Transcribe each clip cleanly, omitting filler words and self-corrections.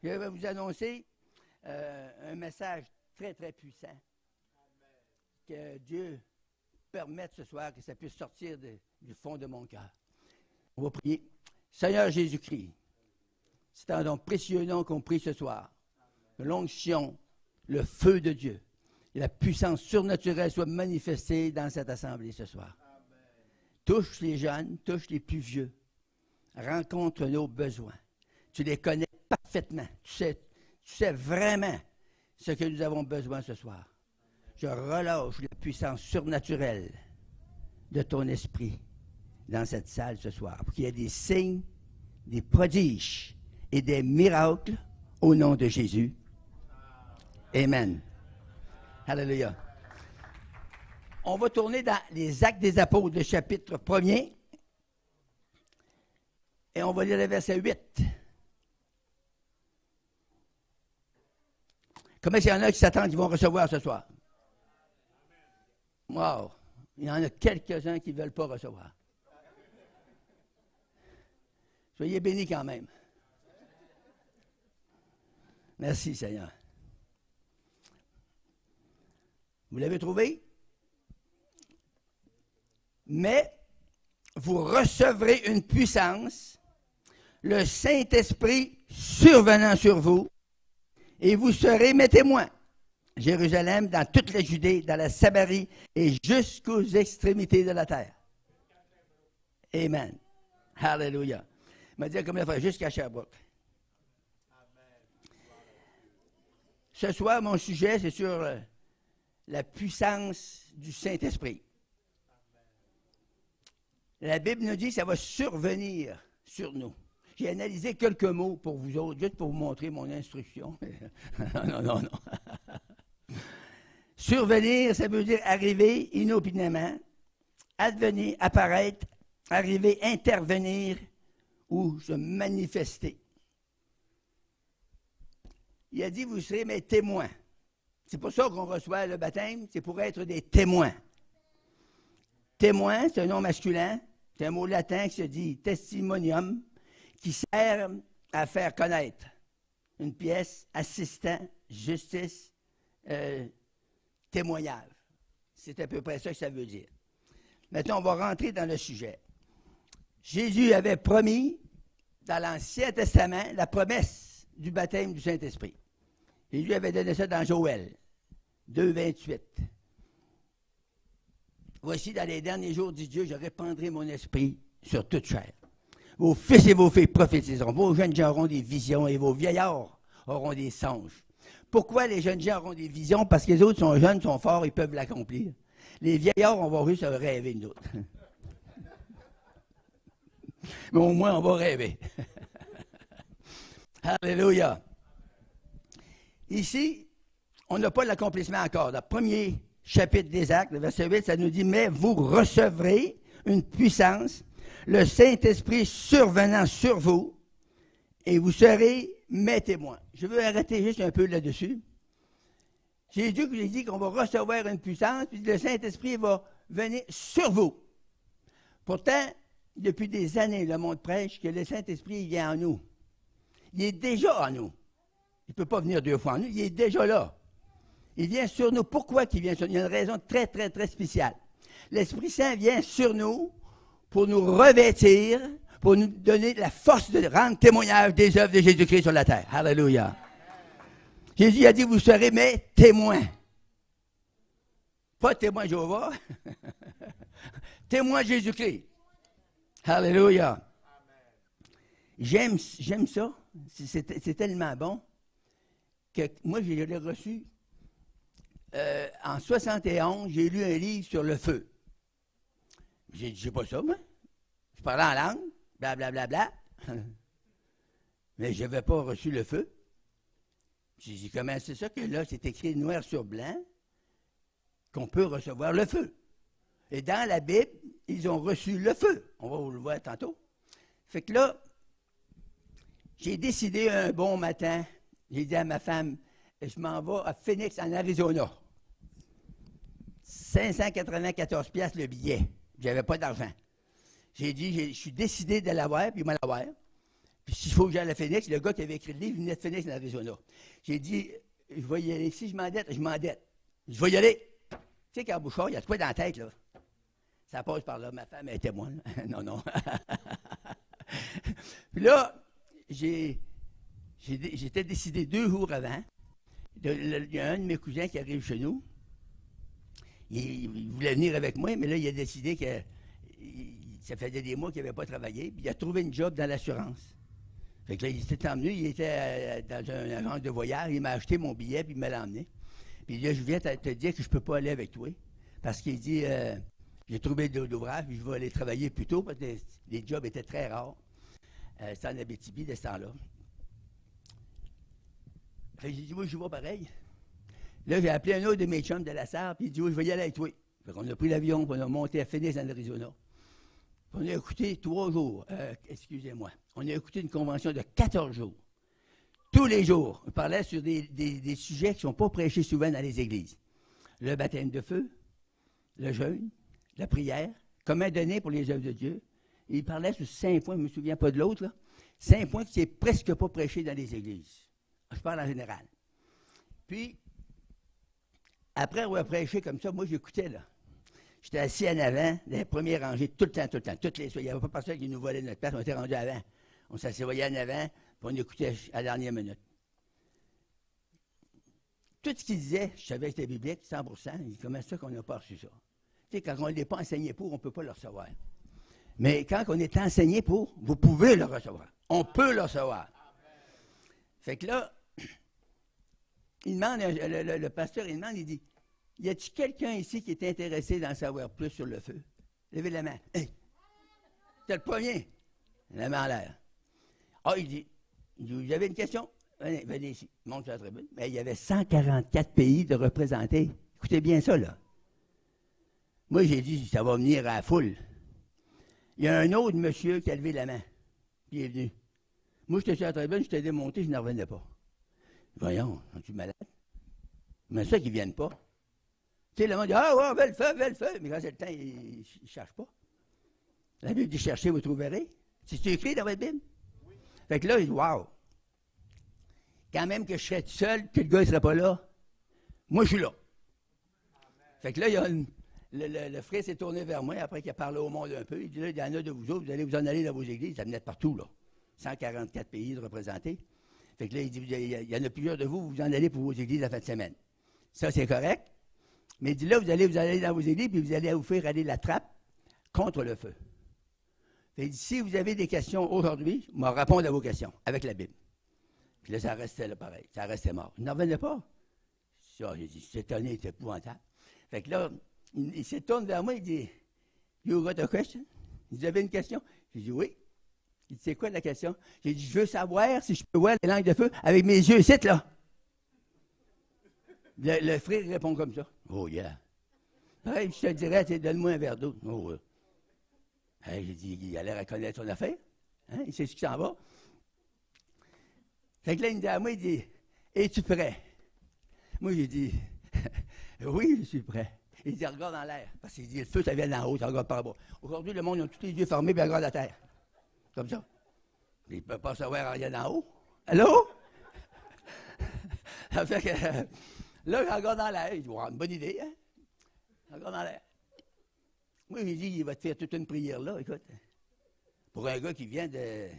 Je vais vous annoncer un message très, très puissant. Que Dieu permette ce soir que ça puisse sortir du fond de mon cœur. On va prier. Seigneur Jésus-Christ, c'est un don précieux nom qu'on prie ce soir. Que l'onction, le feu de Dieu et la puissance surnaturelle soient manifestées dans cette assemblée ce soir. Amen. Touche les jeunes, touche les plus vieux. Rencontre nos besoins. Tu les connais parfaitement. Tu sais vraiment ce que nous avons besoin ce soir. Je relâche la puissance surnaturelle de ton esprit dans cette salle ce soir. Pour qu'il y ait des signes, des prodiges et des miracles au nom de Jésus. Amen. Alléluia. On va tourner dans les Actes des Apôtres, le chapitre 1er. Et on va lire le verset 8. Comment il y en a qui s'attendent, qui vont recevoir ce soir? Wow! Il y en a quelques-uns qui ne veulent pas recevoir. Soyez bénis quand même. Merci, Seigneur. Vous l'avez trouvé? Mais vous recevrez une puissance, le Saint-Esprit survenant sur vous, et vous serez mes témoins. Jérusalem, dans toute la Judée, dans la Samarie et jusqu'aux extrémités de la terre. Amen. Alléluia. Il m'a dit comme il a fait, jusqu'à Sherbrooke. Ce soir, mon sujet, c'est sur la puissance du Saint-Esprit. La Bible nous dit que ça va survenir sur nous. J'ai analysé quelques mots pour vous autres, juste pour vous montrer mon instruction. Non. Survenir, ça veut dire arriver inopinément, advenir, apparaître, arriver, intervenir ou se manifester. Il a dit, vous serez mes témoins. C'est pour ça qu'on reçoit le baptême, c'est pour être des témoins. Témoin, c'est un nom masculin, c'est un mot latin qui se dit testimonium, qui sert à faire connaître une pièce, assistant, justice, témoignage. C'est à peu près ça que ça veut dire. Maintenant, on va rentrer dans le sujet. Jésus avait promis, dans l'Ancien Testament, la promesse du baptême du Saint-Esprit. Jésus avait donné ça dans Joël 2, 28. Voici, dans les derniers jours, dit Dieu, je répandrai mon esprit sur toute chair. Vos fils et vos filles prophétiseront. Vos jeunes gens auront des visions et vos vieillards auront des songes. Pourquoi les jeunes gens auront des visions? Parce que les autres sont jeunes, sont forts, ils peuvent l'accomplir. Les vieillards, on va juste rêver, nous autres. Mais au moins, on va rêver. Alléluia. Ici, on n'a pas l'accomplissement encore. Le premier chapitre des Actes, le verset 8, ça nous dit « Mais vous recevrez une puissance, le Saint-Esprit survenant sur vous, et vous serez mes témoins. » Je veux arrêter juste un peu là-dessus. Jésus vous a dit qu'on va recevoir une puissance, puis le Saint-Esprit va venir sur vous. Pourtant, depuis des années, le monde prêche que le Saint-Esprit vient en nous. Il est déjà en nous. Il ne peut pas venir 2 fois en nous, il est déjà là. Il vient sur nous. Pourquoi il vient sur nous? Il y a une raison très, très, très spéciale. L'Esprit Saint vient sur nous pour nous revêtir, pour nous donner la force de rendre témoignage des œuvres de Jésus-Christ sur la terre. Alléluia. Jésus a dit, vous serez mes témoins. Pas témoins Jéhovah, témoins Jésus-Christ. Alléluia. J'aime ça. C'est tellement bon que moi, je l'ai reçu. En 71, j'ai lu un livre sur le feu. J'ai dit, c'est pas ça, moi. Je parlais en langue, blablabla. Bla, bla, bla. Mais je n'avais pas reçu le feu. J'ai dit, comment c'est ça que là, c'est écrit noir sur blanc qu'on peut recevoir le feu. Et dans la Bible, ils ont reçu le feu. On va vous le voir tantôt. Fait que là, j'ai décidé un bon matin, j'ai dit à ma femme, je m'en vais à Phoenix, en Arizona. 594 $ le billet. Je n'avais pas d'argent. J'ai dit, je suis décidé de l'avoir, puis il m'a l'avoir. Puis s'il faut que j'aille à Phoenix, le gars qui avait écrit le livre venait de Phoenix, en Arizona. J'ai dit, je vais y aller. Si je m'endette, je m'endette. Je vais y aller. Tu sais qu'à Bouchard, il y a de quoi dans la tête, là. Ça passe par là. Ma femme est témoin. Non, non. Puis là, j'étais décidé 2 jours avant. Il y a un de mes cousins qui arrive chez nous. Il voulait venir avec moi, mais là, il a décidé que ça faisait des mois qu'il n'avait pas travaillé. Puis il a trouvé une job dans l'assurance. Fait que là, il s'est emmené, il était dans une agence de voyage, il m'a acheté mon billet, puis il me l'a emmené. Puis là, je viens te dire que je ne peux pas aller avec toi. Parce qu'il dit, j'ai trouvé de l'ouvrage, puis je vais aller travailler plus tôt, parce que les jobs étaient très rares. C'était en Abitibi, de ce temps-là. Fait que j'ai dit, oui, je vais pareil. Là, j'ai appelé un autre de mes chums de la Sarre, puis il dit, oui, je vais y aller avec toi. Fait qu'on a pris l'avion, puis on a monté à Phoenix, en Arizona. On a écouté 3 jours, excusez-moi, on a écouté une convention de 14 jours. Tous les jours, on parlait sur des sujets qui ne sont pas prêchés souvent dans les églises. Le baptême de feu, le jeûne, la prière, comment donner pour les œuvres de Dieu. Et il parlait sur 5 points, je ne me souviens pas de l'autre, là. 5 points qui n'est presque pas prêché dans les églises. Je parle en général. Puis, après avoir prêché comme ça, moi j'écoutais, là. J'étais assis en avant, dans les premières rangées, tout le temps. Toutes les soirs. Il n'y avait pas personne qui nous volait notre place, on était rendu avant. On s'assoyait en avant, puis on écoutait à la dernière minute. Tout ce qu'il disait, je savais que c'était biblique, 100%. Il dit, comment ça qu'on n'a pas reçu ça? Tu sais, quand on n'est pas enseigné pour, on ne peut pas le recevoir. Mais quand on est enseigné pour, vous pouvez le recevoir. On peut le recevoir. Fait que là, il demande, le pasteur, il demande, il dit, y a-t-il quelqu'un ici qui est intéressé d'en savoir plus sur le feu? Levez la main. Hey! T'as le premier. La main en l'air. Ah, il dit, vous avez une question? Venez ici. Monte sur la tribune. Mais il y avait 144 pays de représentés. Écoutez bien ça, là. Moi, j'ai dit, ça va venir à la foule. Il y a un autre monsieur qui a levé la main. Puis il est venu. Moi, j'étais sur la tribune, j'étais démonté, je n'en revenais pas. Voyons, es-tu malade? Mais ça qu'ils ne viennent pas. Tu sais, le monde dit, ah ouais, belle feu. Mais quand c'est le temps, ils ne cherchent pas. La Bible dit, cherchez, vous trouverez. C'est écrit dans votre Bible? Oui. Fait que là, je dis, wow. Quand même que je serais tout seul, que le gars ne serait pas là, moi, je suis là. Amen. Fait que là, il y a le frère s'est tourné vers moi, après qu'il a parlé au monde un peu. Il dit, là, il y en a de vous autres, vous allez vous en aller dans vos églises. Ça venait de partout, là. 144 pays de représentés. Fait que là, il dit, il y en a plusieurs de vous, vous en allez pour vos églises la fin de semaine. Ça, c'est correct. Mais il dit, là, vous allez dans vos églises, puis vous allez vous faire aller la trappe contre le feu. Fait qu'il dit, si vous avez des questions aujourd'hui, je vais répondre à vos questions avec la Bible. Puis là, ça restait là pareil. Ça restait mort. Il n'en revenait pas. Ça, j'ai dit, c'est étonné, c'est épouvantable. Fait que là, il se tourne vers moi, il dit, You got a question? Il dit, vous avez une question? J'ai dit, oui. Il dit, c'est quoi la question? J'ai dit, je veux savoir si je peux voir les langues de feu avec mes yeux ici, là. Le frère répond comme ça. Oh, yeah. Hey, je te dirais, donne-moi un verre d'eau. Oh, hey, j'ai dit, il a l'air à connaître son affaire. Hein? Il sait ce qui s'en va. Fait que là, il me dit à moi, il dit, es-tu prêt? Moi, j'ai dit, oui, je suis prêt. Il dit, regarde dans l'air. Parce qu'il dit, le feu, ça vient d'en haut, ça regarde par bas. Aujourd'hui, le monde, ils ont tous les yeux fermés, puis ils regardent la terre. Comme ça. Ils ne peuvent pas savoir rien d'en haut. Allô? Ça fait que, là, je regarde dans l'air. Il dit, une bonne idée, hein? Je regarde dans l'air. Moi, j'ai dit, il va te faire toute une prière là, écoute. Pour un gars qui vient de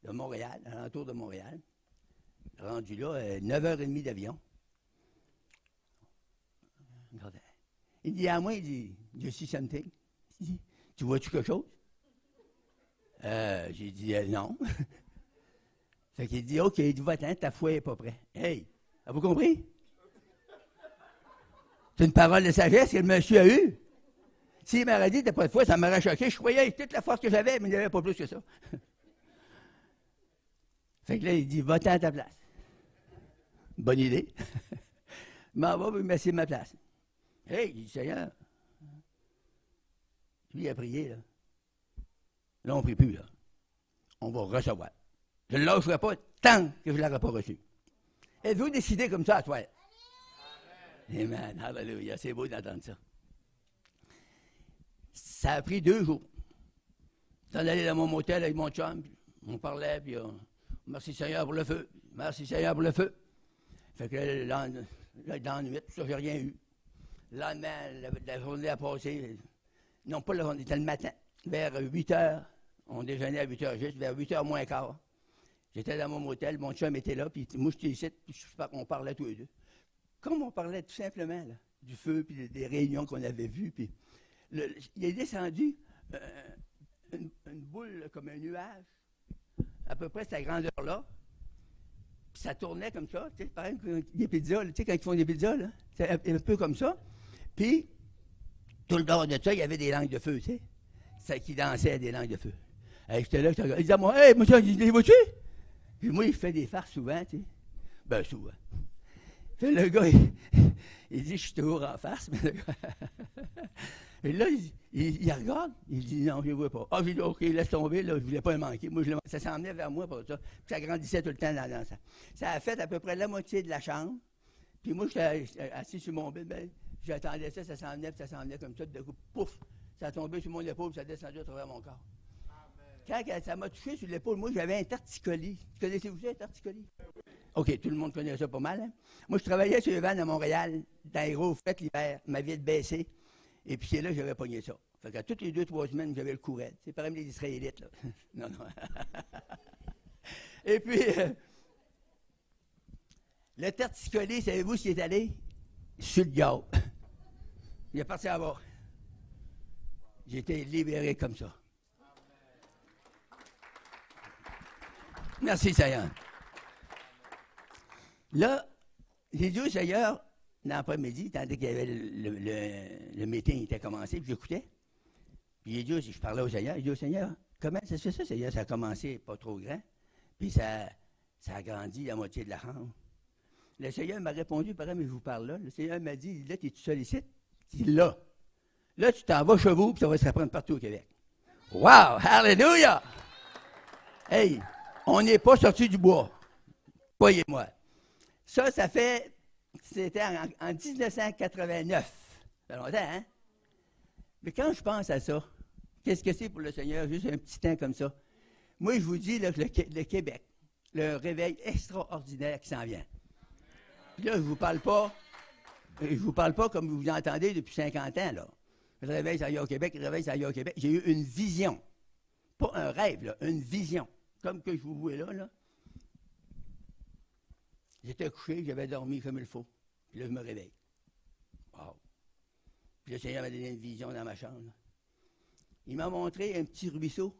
Montréal, alentour de Montréal, rendu là, 9h30 d'avion. Il dit à moi, il dit, you see something? Il dit, tu vois-tu quelque chose? J'ai dit, non. Fait qu'il dit, OK, il dit, va-t'en, ta foi n'est pas prête. Hey, avez-vous compris? C'est une parole de sagesse que le monsieur a eue. S'il m'aurait dit, t'as pas de foi, ça m'aurait choqué. Je croyais toute la force que j'avais, mais il n'y avait pas plus que ça. Fait que là, il dit, va-t'en à ta place. Bonne idée. M'en va, il m'a assis à ma place. Hey, il dit, Seigneur. Lui, il a prié, là. Là, on ne prie plus, là. On va recevoir. Je ne lâcherai pas tant que je ne l'aurai pas reçu. Êtes-vous décidé comme ça à toi? Amen. Amen. Alléluia. C'est beau d'entendre ça. Ça a pris 2 jours. J'en allais dans mon motel avec mon chum. On parlait, puis merci Seigneur pour le feu. Merci Seigneur pour le feu. Fait que dans la nuit, tout ça, j'ai rien eu. Le lendemain, la journée a passé. Non, pas la journée, c'était le matin. Vers 8 heures, on déjeunait à 8 heures juste, vers 8 heures moins quart. J'étais dans mon motel, mon chum était là, puis moi j'étais ici, puis on parlait tous les deux. Comme on parlait tout simplement là, du feu, puis des réunions qu'on avait vues, puis il est descendu une boule comme un nuage, à peu près cette grandeur-là, puis ça tournait comme ça, tu sais, pareil que des pizzas, tu sais, quand ils font des pizzas, là, c'est un peu comme ça, puis tout le dehors de ça, il y avait des langues de feu, tu sais, ça qui dansait des langues de feu. J'étais là, il disait à moi, « Hey, monsieur, les vois-tu? » Puis moi, il fait des farces souvent, tu sais. Ben, souvent. Puis le gars, il dit, je suis toujours en farce, mais le gars... Et là, il regarde, il dit, non, je ne vois pas. Ah, j'ai dit, OK, laisse tomber, là, je ne voulais pas le manquer. Moi, ça s'en venait vers moi pour ça. Puis ça grandissait tout le temps dans ça. Ça a fait à peu près la moitié de la chambre. Puis moi, j'étais assis sur mon bed, ben, j'attendais ça, ça s'en venait, puis ça s'en venait comme ça. De coup, pouf, ça a tombé sur mon épaule, puis ça a descendu à travers mon corps. Quand ça m'a touché sur l'épaule, moi, j'avais un torticolis. Connaissez-vous ça, un torticolis? OK, tout le monde connaît ça pas mal. Hein? Moi, je travaillais sur les vannes à Montréal, d'aéro-fret l'hiver, ma vitre baissée. Et puis c'est là que j'avais pogné ça. Fait qu'à toutes les 2-3 semaines, j'avais le courette. C'est pareil les Israélites, là. Non, non. Et puis, le torticolis, savez-vous s'il est allé? Sur le diable. Il est parti à bas. J'ai été libéré comme ça. Merci, Seigneur. Là, j'ai dit au Seigneur, dans l'après-midi, tandis qu'il y avait le meeting était commencé, puis j'écoutais. Puis j'ai dit, je parlais au Seigneur, j'ai dit au Seigneur, comment ça se fait ça, Seigneur? Ça a commencé pas trop grand, puis ça a grandi la moitié de la chambre. Le Seigneur m'a répondu, pareil, mais je vous parle là. Le Seigneur m'a dit, là, tu es tout seul ici? Il dit, là. Là, tu t'en vas chez vous, puis ça va se reprendre partout au Québec. Wow! Hallelujah! Hey! On n'est pas sorti du bois. Croyez-moi. Ça fait... C'était en 1989. Ça fait longtemps, hein? Mais quand je pense à ça, qu'est-ce que c'est pour le Seigneur? Juste un petit temps comme ça. Moi, je vous dis là, le Québec, le réveil extraordinaire qui s'en vient. Puis là, je ne vous parle pas comme vous entendez depuis 50 ans, là. Le réveil, ça y est au Québec, le réveil, ça y est au Québec. J'ai eu une vision. Pas un rêve, là, une vision. Comme que je vous vois là. J'étais couché, j'avais dormi comme il faut. Puis là, je me réveille. Wow. Puis le Seigneur m'a donné une vision dans ma chambre. Là. Il m'a montré un petit ruisseau,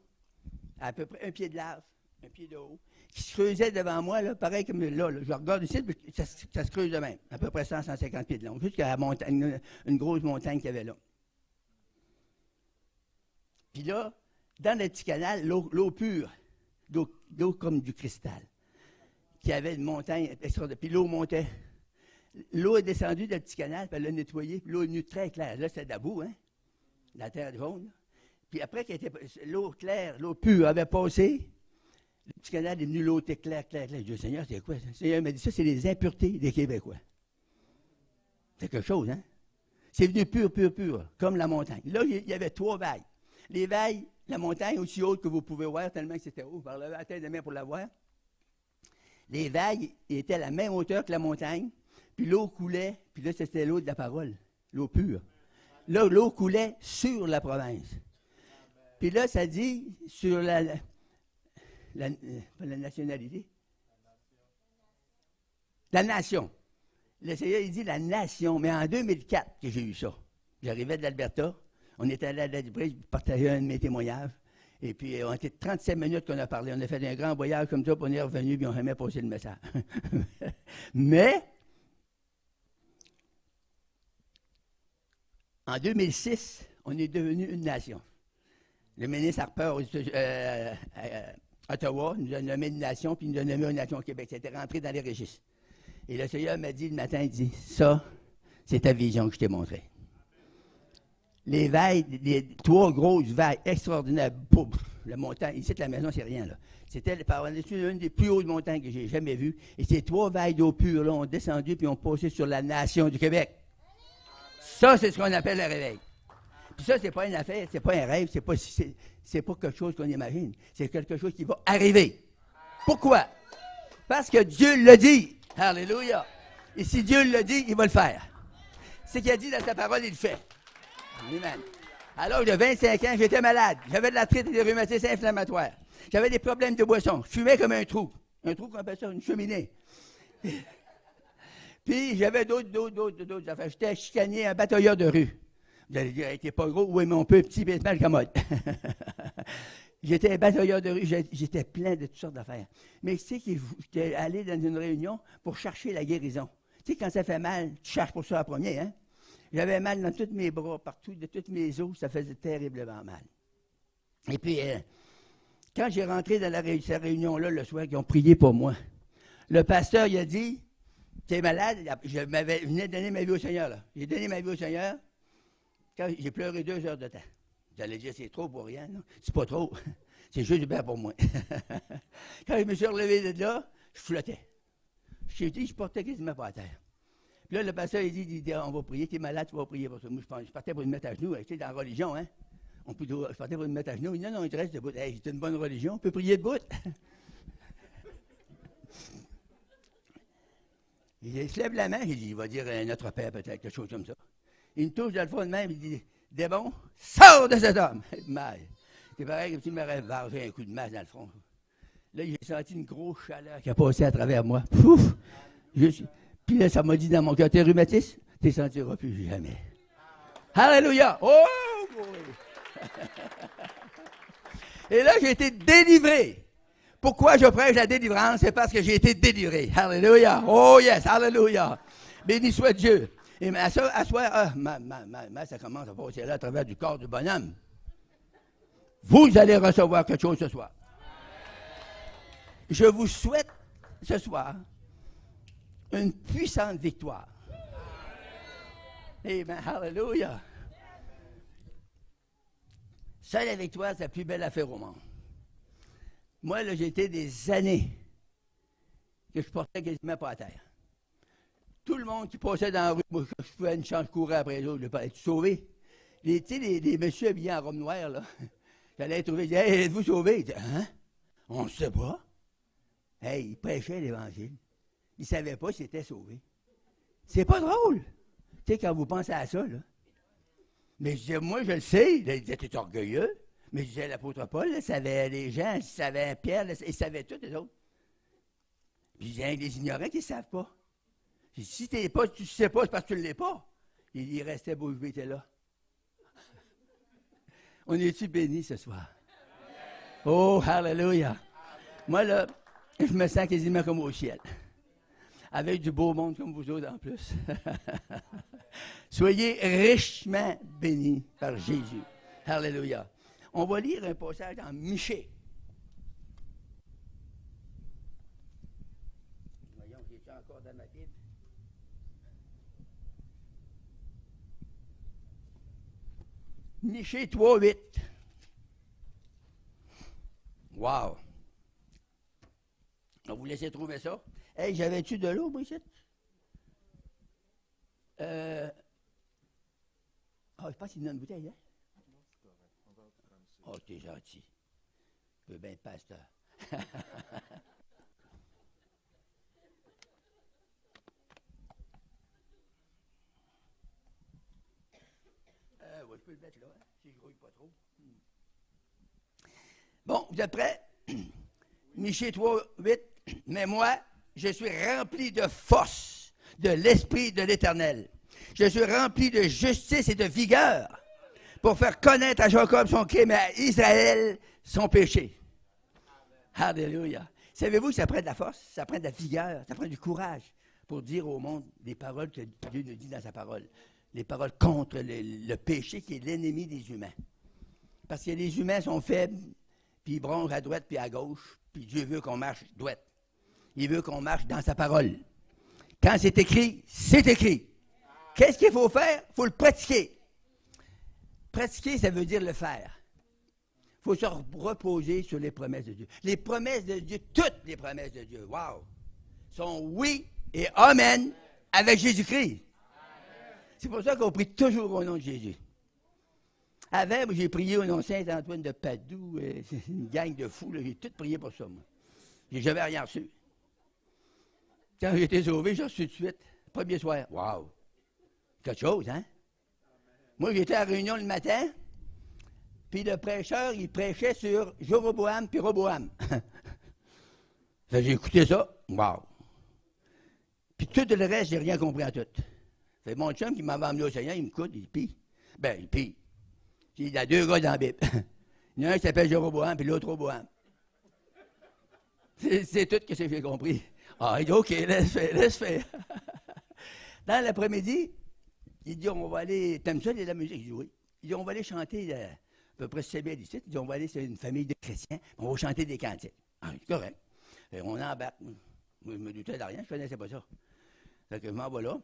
à peu près un pied de large, un pied de haut, qui se creusait devant moi, là, pareil comme là. Je regarde ici, ça se creuse de même, à peu près 100-150 pieds de long, jusqu'à la montagne, une grosse montagne qu'il y avait là. Puis là, dans le petit canal, l'eau pure, d'eau comme du cristal, qui avait une montagne extraordinaire. Puis l'eau montait. L'eau est descendue dans le petit canal, puis elle l'a nettoyé, puis l'eau est venue très claire. Là, c'était de la boue, hein? La terre jaune. Là. Puis après, l'eau claire, l'eau pure avait passé, le petit canal est venu, l'eau était claire. Je dis, Seigneur, c'est quoi ça? Le Seigneur m'a dit, ça, c'est les impuretés des Québécois. C'est quelque chose, hein? C'est venu pur, comme la montagne. Là, il y avait 3 vagues. Les vagues, la montagne aussi haute que vous pouvez voir, tellement que c'était haut, par lever la tête de main pour la voir. Les vagues étaient à la même hauteur que la montagne, puis l'eau coulait, puis là, c'était l'eau de la parole, l'eau pure. Là, l'eau coulait sur la province. Puis là, ça dit sur la nationalité. La nation. Le Seigneur, il dit la nation, mais en 2004 que j'ai eu ça. J'arrivais de l'Alberta, on était allé à la Dubreuil, je partageais un de mes témoignages. Et puis, on était 37 minutes qu'on a parlé. On a fait un grand voyage comme ça, puis on est revenu, puis on n'a jamais passé le message. Mais, en 2006, on est devenu une nation. Le ministre Harper à Ottawa nous a nommé une nation, puis il nous a nommé une nation au Québec. C'était rentré dans les registres. Et le Seigneur m'a dit le matin, il dit, ça, c'est ta vision que je t'ai montrée. Les vagues, les 3 grosses vagues extraordinaires, boum, la montagne, ici, la maison, c'est rien, là. C'était par-dessus une des plus hautes montagnes que j'ai jamais vues. Et ces 3 vagues d'eau pure, là, ont descendu puis ont passé sur la nation du Québec. Ça, c'est ce qu'on appelle le réveil. Puis Puis ça, c'est pas une affaire, c'est pas un rêve, c'est pas quelque chose qu'on imagine. C'est quelque chose qui va arriver. Pourquoi? Parce que Dieu l'a dit. Alléluia. Et si Dieu l'a dit, il va le faire. Ce qu'il a dit dans sa parole, il le fait. Amen. À l'âge de 25 ans, j'étais malade. J'avais de l'arthrite et des rhumatismes inflammatoires. J'avais des problèmes de boisson. Je fumais comme un trou. Un trou qu'on appelle ça, une cheminée. Puis j'avais d'autres affaires. J'étais chicané, un batailleur de rue. Vous allez dire, t'es pas gros? Oui, mais on peut petit, mais mal commode. J'étais un batailleur de rue, j'étais plein de toutes sortes d'affaires. Mais tu sais que j'étais allé dans une réunion pour chercher la guérison. Tu sais, quand ça fait mal, tu cherches pour ça en premier, hein? J'avais mal dans tous mes bras, partout, de toutes mes os, ça faisait terriblement mal. Et puis, quand j'ai rentré dans cette réunion-là le soir, ils ont prié pour moi. Le pasteur, il a dit, tu es malade? Je venais de donner ma vie au Seigneur, là. J'ai donné ma vie au Seigneur. Quand j'ai pleuré 2 heures de temps. Vous allez dire, c'est trop pour rien, non? C'est pas trop. C'est juste bien pour moi. Quand je me suis relevé de là, je flottais. Je portais quasiment pas à terre. Puis là, le pasteur, il dit, on va prier, tu es malade, tu vas prier pour ça. Moi, je partais pour me mettre à genoux. Tu sais, dans la religion, hein? Je partais pour me mettre à genoux. Il dit, non, il te reste debout. Hey, c'est une bonne religion, on peut prier debout. Il se lève la main, il dit, il va dire Notre Père, peut-être, quelque chose comme ça. Il me touche dans le fond de même, il dit, Démon, sors de cet homme! C'est pareil comme s'il m'aurait vargé un coup de masse dans le front. Là, j'ai senti une grosse chaleur qui a passé à travers moi. Pouf! Puis là, ça m'a dit dans mon cœur, t'es rhumatisme? Tu ne sentiras plus jamais. Alléluia! Oh! Et là, j'ai été délivré. Pourquoi je prêche la délivrance? C'est parce que j'ai été délivré. Alléluia! Oh yes! Alléluia! Béni soit Dieu! Et à soir, ça commence à passer là à travers du corps du bonhomme. Vous allez recevoir quelque chose ce soir. Je vous souhaite ce soir une puissante victoire. Amen. Hallelujah. Ça, la victoire, c'est la plus belle affaire au monde. Moi, là, j'ai été des années que je portais quasiment pas à terre. Tout le monde qui passait dans la rue, moi, je pouvais une chance de courir après les autres, je ne pas être sauvé. Tu sais, les messieurs habillés en robe noire, là, j'allais les trouver, ils disaient, hey, êtes-vous sauvés? Ils disaient, hein? On ne sait pas. Hey, ils prêchaient l'Évangile. Ils ne savaient pas s'ils étaient sauvés. C'est pas drôle. Tu sais, quand vous pensez à ça, là. Mais je disais, moi, je le sais. Là, ils disaient, t'es orgueilleux. Mais je disais, l'apôtre Paul, là, savait les gens, il savait Pierre, là, ils savaient tous les autres. Puis je disais, les ignorants qui ne savent pas. Si tu ne sais pas, c'est parce que tu ne l'es pas. Il restait beau, il était là. On est-tu bénis ce soir? Oh, hallelujah! Moi, là, je me sens quasiment comme au ciel. Avec du beau monde comme vous autres en plus. Soyez richement bénis par Jésus. Hallelujah! On va lire un passage dans Michée. Voyons, j'ai encore dans ma Bible. Michée 3:8. Wow! On vous laisse trouver ça. Hey, j'avais-tu de l'eau, moi, ici? Je pense qu'il y a une bouteille, hein? Oh, t'es gentil. Je veux bien, pasteur. Ouais, je peux le mettre là, hein, si je grouille pas trop. Bon, vous êtes prêts? Michée 3:8. Mais moi, je suis rempli de force de l'Esprit de l'Éternel. Je suis rempli de justice et de vigueur pour faire connaître à Jacob son crime et à Israël son péché. Alléluia. Savez-vous que ça prend de la force, ça prend de la vigueur, ça prend du courage pour dire au monde les paroles que Dieu nous dit dans sa parole. Les paroles contre le péché qui est l'ennemi des humains. Parce que les humains sont faibles, puis ils bronzent à droite puis à gauche, puis Dieu veut qu'on marche droite. Il veut qu'on marche dans sa parole. Quand c'est écrit, c'est écrit. Qu'est-ce qu'il faut faire? Il faut le pratiquer. Pratiquer, ça veut dire le faire. Il faut se reposer sur les promesses de Dieu. Les promesses de Dieu, toutes les promesses de Dieu, wow, sont oui et amen avec Jésus-Christ. C'est pour ça qu'on prie toujours au nom de Jésus. Avant, j'ai prié au nom de Saint-Antoine de Padoue, c'est une gang de fous, là, j'ai tout prié pour ça, moi. J'ai jamais rien reçu. Quand j'ai été sauvé, j'ai reçu tout de suite. Premier soir. Wow! Quelque chose, hein? Moi, j'étais à la réunion le matin, puis le prêcheur, il prêchait sur Jéroboam puis Roboam. J'ai écouté ça. Wow! Puis tout le reste, j'ai rien compris à tout. Fait mon chum qui m'avait emmené au Seigneur, il me coûte, il pille. Ben, il pille. Il y a deux gars dans la Bible. Il y en a un qui s'appelle Jéroboam, puis l'autre Roboam. C'est tout ce que j'ai compris. Ah, il dit, OK, laisse faire. Dans l'après-midi, il dit, on va aller, t'aimes ça, de la musique? Il dit, oui. Il dit, on va aller chanter, à peu près c'est bien ici. Il dit, on va aller, c'est une famille de chrétiens, on va chanter des cantiques. Ah, c'est correct. Et on embarque. Moi, je me doutais de rien, je ne connaissais pas ça. Fait que je m'en vais là.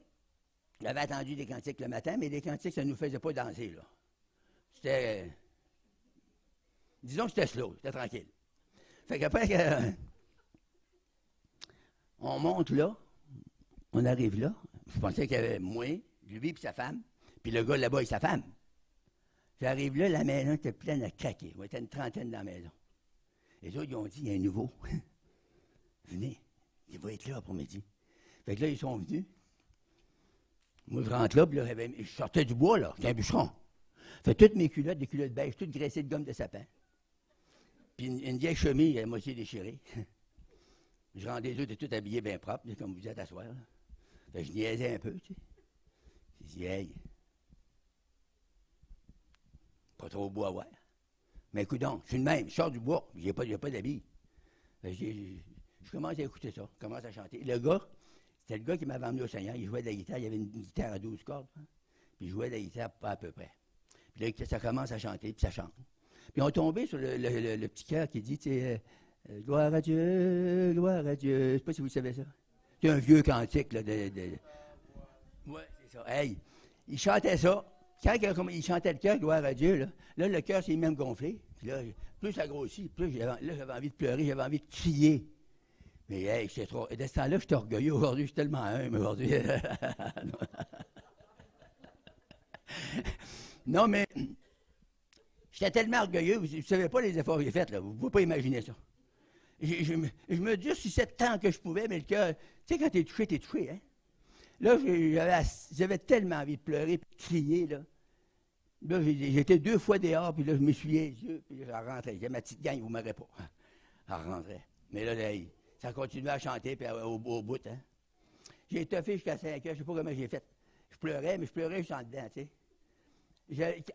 J'avais attendu des cantiques le matin, mais les cantiques, ça ne nous faisait pas danser, là. C'était, disons que c'était slow, c'était tranquille. Fait qu'après, on monte là, on arrive là. Je pensais qu'il y avait moi, lui et sa femme, puis le gars là-bas et sa femme. J'arrive là, la maison était pleine à craquer. Il y avait une trentaine dans la maison. Les autres, ils ont dit, il y a un nouveau. Venez, il va être là après-midi. Fait que là, ils sont venus. Moi, je rentre là, puis là, je sortais du bois, là, j'étais un bûcheron. Fait toutes mes culottes, des culottes beige, toutes graissées de gomme de sapin. Puis une vieille chemise à moitié déchirée. Je rendais les autres tout habillés bien propres, comme vous êtes à soir. Fait que je niaisais un peu, tu sais. Je dis, hey, pas trop beau à voir. Mais écoute donc, je suis le même, je sors du bois, j'ai pas d'habits. Je commence à écouter ça, je commence à chanter. Le gars, c'était le gars qui m'avait emmené au Seigneur, il jouait de la guitare, il avait une guitare à 12 cordes, hein, puis il jouait de la guitare pas à peu près. Puis là, ça commence à chanter, puis ça chante. Puis on tombait sur le petit cœur qui dit, tu sais, gloire à Dieu, gloire à Dieu. Je ne sais pas si vous savez ça. C'est un vieux cantique, là, Oui, c'est ça. Hey, il chantait ça. Quand il chantait le cœur, gloire à Dieu, là le cœur s'est même gonflé. Puis là, plus ça grossit, plus j'avais envie de pleurer, j'avais envie de crier. Mais hey, c'est trop. Et de ce temps-là, j'étais orgueilleux. Aujourd'hui, je suis tellement humble aujourd'hui. Non, mais j'étais tellement orgueilleux, vous ne savez pas les efforts que j'ai faits, là. Vous ne pouvez pas imaginer ça. Je me durcissais tant que je pouvais, mais le cœur, tu sais, quand t'es touché, hein? Là, j'avais tellement envie de pleurer et de crier, là. Là, j'étais 2 fois dehors, puis là, je m'essuyais les yeux, puis je rentrais. J'ai ma petite gang, vous ne m'aurez pas. Elle rentrait. Mais là, ça continuait à chanter, puis au bout, hein. J'ai étoffé jusqu'à 5 heures, je ne sais pas comment j'ai fait. Je pleurais, mais je pleurais juste en dedans, tu sais.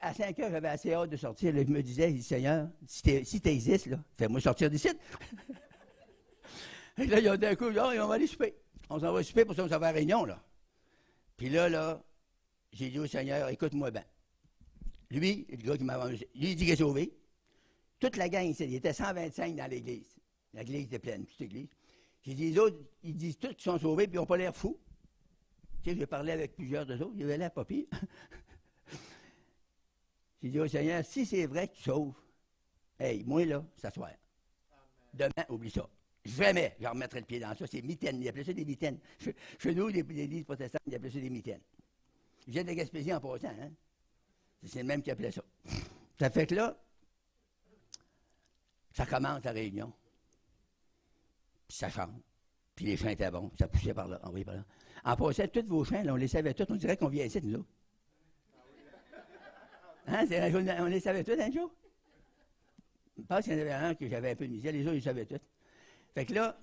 À 5 heures, j'avais assez hâte de sortir. Là, je me disais, Seigneur, si tu existes, là, fais-moi sortir d'ici. Et là, d'un coup, on va aller souper. On s'en va souper pour ça, on s'en va à la réunion, là. Puis là, j'ai dit au Seigneur, écoute-moi bien. Lui, le gars qui m'a vendu, lui, il dit qu'il est sauvé. Toute la gang, il était 125 dans l'église. L'église était pleine, toute l'église. J'ai dit, les autres, ils disent tous qu'ils sont sauvés, puis ils n'ont pas l'air fous. Tu sais, j'ai parlé avec plusieurs d'eux autres, ils avaient l'air pas pire. J'ai dit au Seigneur, si c'est vrai que tu sauves, hey, moi, là, s'asseoir. Demain, oublie ça. Jamais je remettrai le pied dans ça. C'est mitaines. Ils appelaient ça des mitaines. Chez nous, les églises protestantes, ils appelaient ça des mitaines. Je viens de Gaspésie en passant, hein. C'est le même qui appelait ça. Ça fait que là, ça commence la réunion. Puis ça chante. Puis les chants étaient bons. Ça poussait par là, envoyé par là. En passant, tous vos chants, là, on les savait tous. On dirait qu'on vient ici, nous autres. Hein? On les savait tous un jour? Je pense qu'il y en avait un que j'avais un peu de misère. Les autres, ils savaient tous. Fait que là,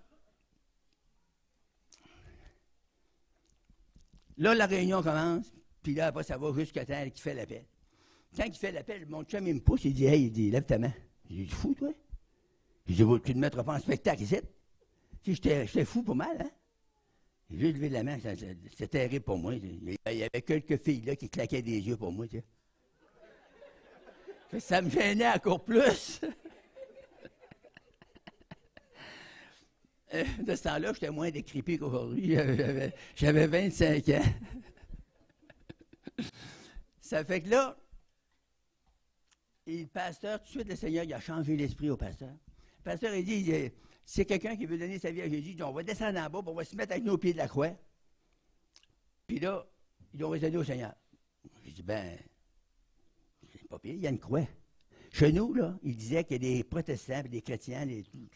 la réunion commence, puis là, après, ça va jusqu'à temps qu'il fait l'appel. Quand il fait l'appel, mon chum, il me pousse, il dit, hey, il dit, lève ta main. J'ai dit, fou, toi? J'ai dit, tu ne me mettras pas en spectacle ici? Si j'étais fou pas mal, hein? J'ai levé la main, c'était terrible pour moi. Il y avait quelques filles là qui claquaient des yeux pour moi, tu sais. Ça me gênait encore plus. De ce temps-là, j'étais moins décrépit qu'aujourd'hui. J'avais 25 ans. Ça fait que là, et le pasteur, tout de suite, le Seigneur, il a changé l'esprit au pasteur. Le pasteur, il dit, c'est quelqu'un qui veut donner sa vie à Jésus, il dit, on va descendre en bas, on va se mettre avec nous au pied de la croix. Puis là, on va se donner au Seigneur. J'ai dit, pas pire, il y a une croix. Chez nous, là, il disait qu'il y a des protestants, des chrétiens,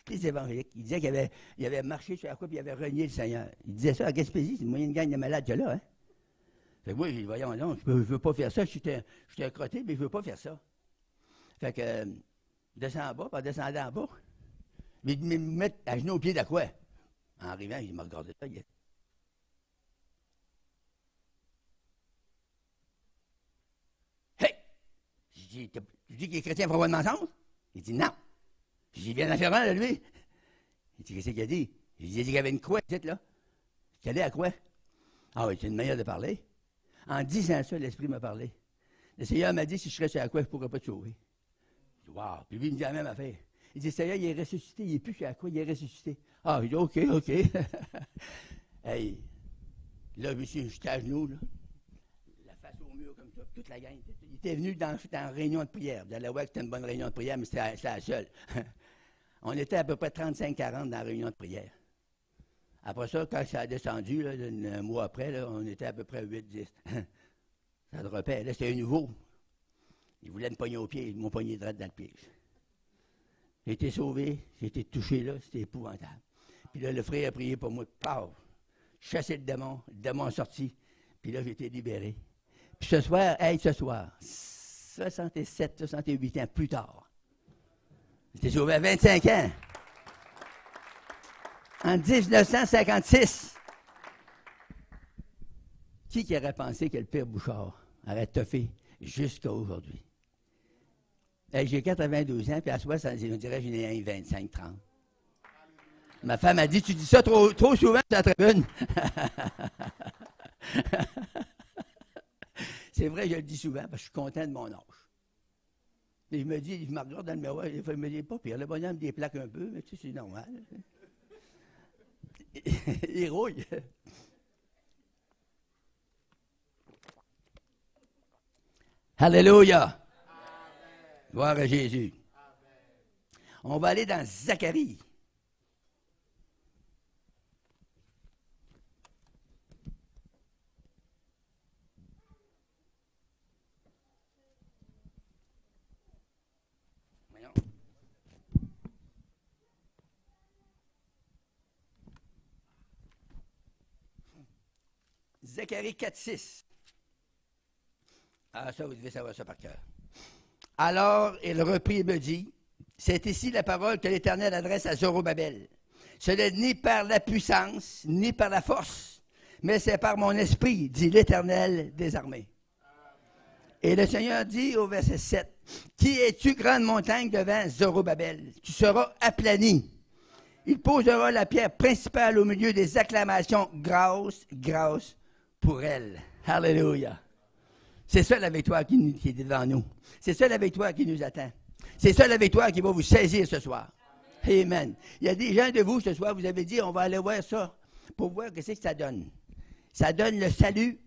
tous les évangéliques, il disait qu'il avait marché sur la croix et il avait renié le Seigneur. Il disait ça à Gaspésie, c'est une moyenne gang de malades qu'il y a là, hein. Fait que moi, j'ai dit, voyons donc, je veux pas faire ça, je suis un crotté, mais je veux pas faire ça. Fait que, descends en bas, puis en descendant en bas, mais me mettre à genoux au pied de la croix. En arrivant, il me regardait ça, hey! Je dis, tu dis que les chrétiens font pas de mensonge? Il dit non. Je dis, il vient d'en faire un, là, lui. Il dit, qu'est-ce qu'il a dit? Il dit qu'il y avait une croix, dites là. Quelle est la croix? Ah oui, c'est une manière de parler. En disant ça, l'Esprit m'a parlé. Le Seigneur m'a dit, si je serais sur la croix, je ne pourrais pas te sauver. Je dis, wow. Puis lui, il me dit la même affaire. Il dit, Seigneur, il est ressuscité, il n'est plus sur la croix, il est ressuscité. Ah, il dit, OK. Hey, là, monsieur, j'étais à genoux, là. La face au mur, comme ça, toute la gang. Il était venu dans une réunion de prière. Vous allez voir que c'était une bonne réunion de prière, mais c'était la seule. On était à peu près 35-40 dans la réunion de prière. Après ça, quand ça a descendu, là, un mois après, là, on était à peu près 8-10. Ça dropait. Là, c'était un nouveau. Il voulait me pogner au pied. Ils m'ont pogné droit dans le pied. J'ai été sauvé. J'ai été touché là. C'était épouvantable. Puis là, le frère a prié pour moi. Paf! Chassé le démon est sorti. Puis là, j'ai été libéré. Puis ce soir, 67, 68 ans plus tard, j'étais sauvé à 25 ans. En 1956, qui aurait pensé que le père Bouchard aurait toffé jusqu'à aujourd'hui? J'ai 82 ans, puis à soi, on dirait que j'en ai 25-30. Ma femme a dit, tu dis ça trop souvent sur la tribune. C'est vrai, je le dis souvent, parce que je suis content de mon âge. Et je me regarde dans le miroir, il me dit, pas pire, le bonhomme déplaque un peu, mais tu sais, c'est normal. Il rouille. Alléluia. Amen. Gloire à Jésus. Amen. On va aller dans Zacharie. Zacharie 4,6. Ah, ça, vous devez savoir ça par cœur. Alors, il reprit et me dit, c'est ici la parole que l'Éternel adresse à Zorobabel. Ce n'est ni par la puissance, ni par la force, mais c'est par mon esprit, dit l'Éternel des armées. Et le Seigneur dit au verset 7, qui es-tu, grande montagne, devant Zorobabel? Tu seras aplani. Il posera la pierre principale au milieu des acclamations, grâce, grâce pour elle. Alléluia. C'est ça la victoire qui est devant nous. C'est ça la victoire qui nous attend. C'est ça la victoire qui va vous saisir ce soir. Amen. Il y a des gens de vous ce soir, vous avez dit, on va aller voir ça pour voir ce que ça donne. Ça donne le salut,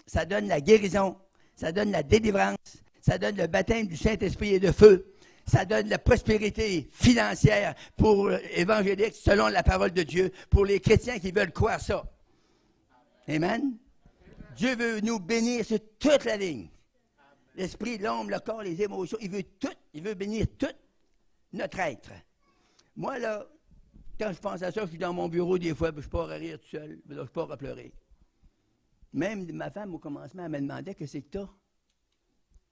ça donne la guérison, ça donne la délivrance, ça donne le baptême du Saint-Esprit et de feu, ça donne la prospérité financière pour évangélique selon la parole de Dieu, pour les chrétiens qui veulent croire ça. Amen. Dieu veut nous bénir sur toute la ligne. L'esprit, l'âme, le corps, les émotions, il veut tout, il veut bénir tout notre être. Moi, là, quand je pense à ça, je suis dans mon bureau des fois, puis je pars à rire tout seul, puis là, je pars à pleurer. Même ma femme, au commencement, elle me demandait que c'est que t'as.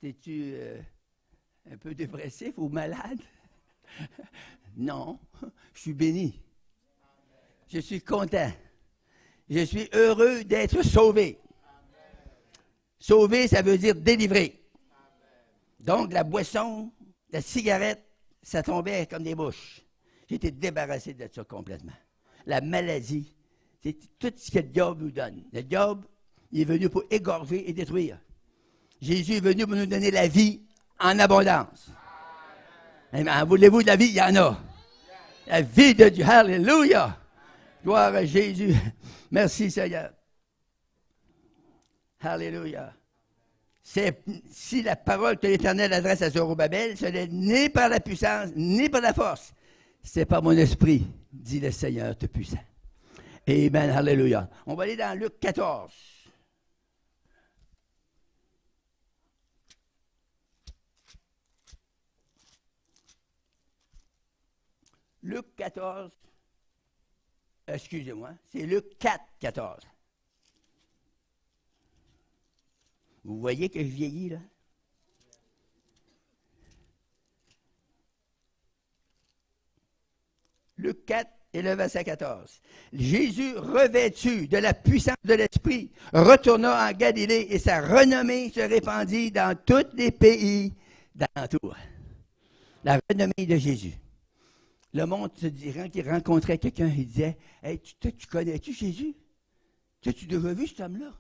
T'es-tu un peu dépressif ou malade? Non, je suis béni. Je suis content. Je suis heureux d'être sauvé. Sauvé, ça veut dire délivré. Donc, la boisson, la cigarette, ça tombait comme des mouches. J'ai été débarrassé de ça complètement. La maladie, c'est tout ce que le diable nous donne. Le diable, il est venu pour égorger et détruire. Jésus est venu pour nous donner la vie en abondance. Amen. Voulez-vous de la vie? Il y en a. La vie de Dieu. Alléluia. Gloire à Jésus. Merci Seigneur. Alléluia. C'est si la parole que l'Éternel adresse à Zorobabel, ce n'est ni par la puissance, ni par la force. C'est par mon esprit, dit le Seigneur Tout-Puissant. Amen. Alléluia. On va aller dans Luc 14. Luc 14, excusez-moi, c'est Luc 4, 14. Vous voyez que je vieillis, là? Luc 4 et le verset 14. Jésus, revêtu de la puissance de l'Esprit, retourna en Galilée et sa renommée se répandit dans tous les pays d'alentour. La renommée de Jésus. Le monde se dirait qu'il rencontrait quelqu'un, il disait, « Hey, tu connais-tu Jésus? Tu déjà vu cet homme-là? »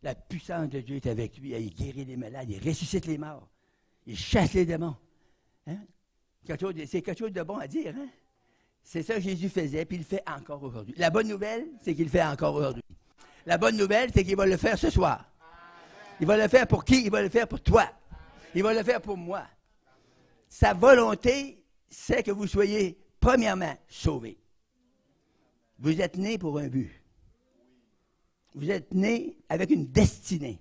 La puissance de Dieu est avec lui. Il guérit les malades, il ressuscite les morts, il chasse les démons. Hein? C'est quelque chose de bon à dire, hein? C'est ça que Jésus faisait, puis il le fait encore aujourd'hui. La bonne nouvelle, c'est qu'il le fait encore aujourd'hui. La bonne nouvelle, c'est qu'il va le faire ce soir. Il va le faire pour qui? Il va le faire pour toi. Il va le faire pour moi. Sa volonté, c'est que vous soyez, premièrement, sauvés. Vous êtes nés pour un but. Vous êtes nés avec une destinée.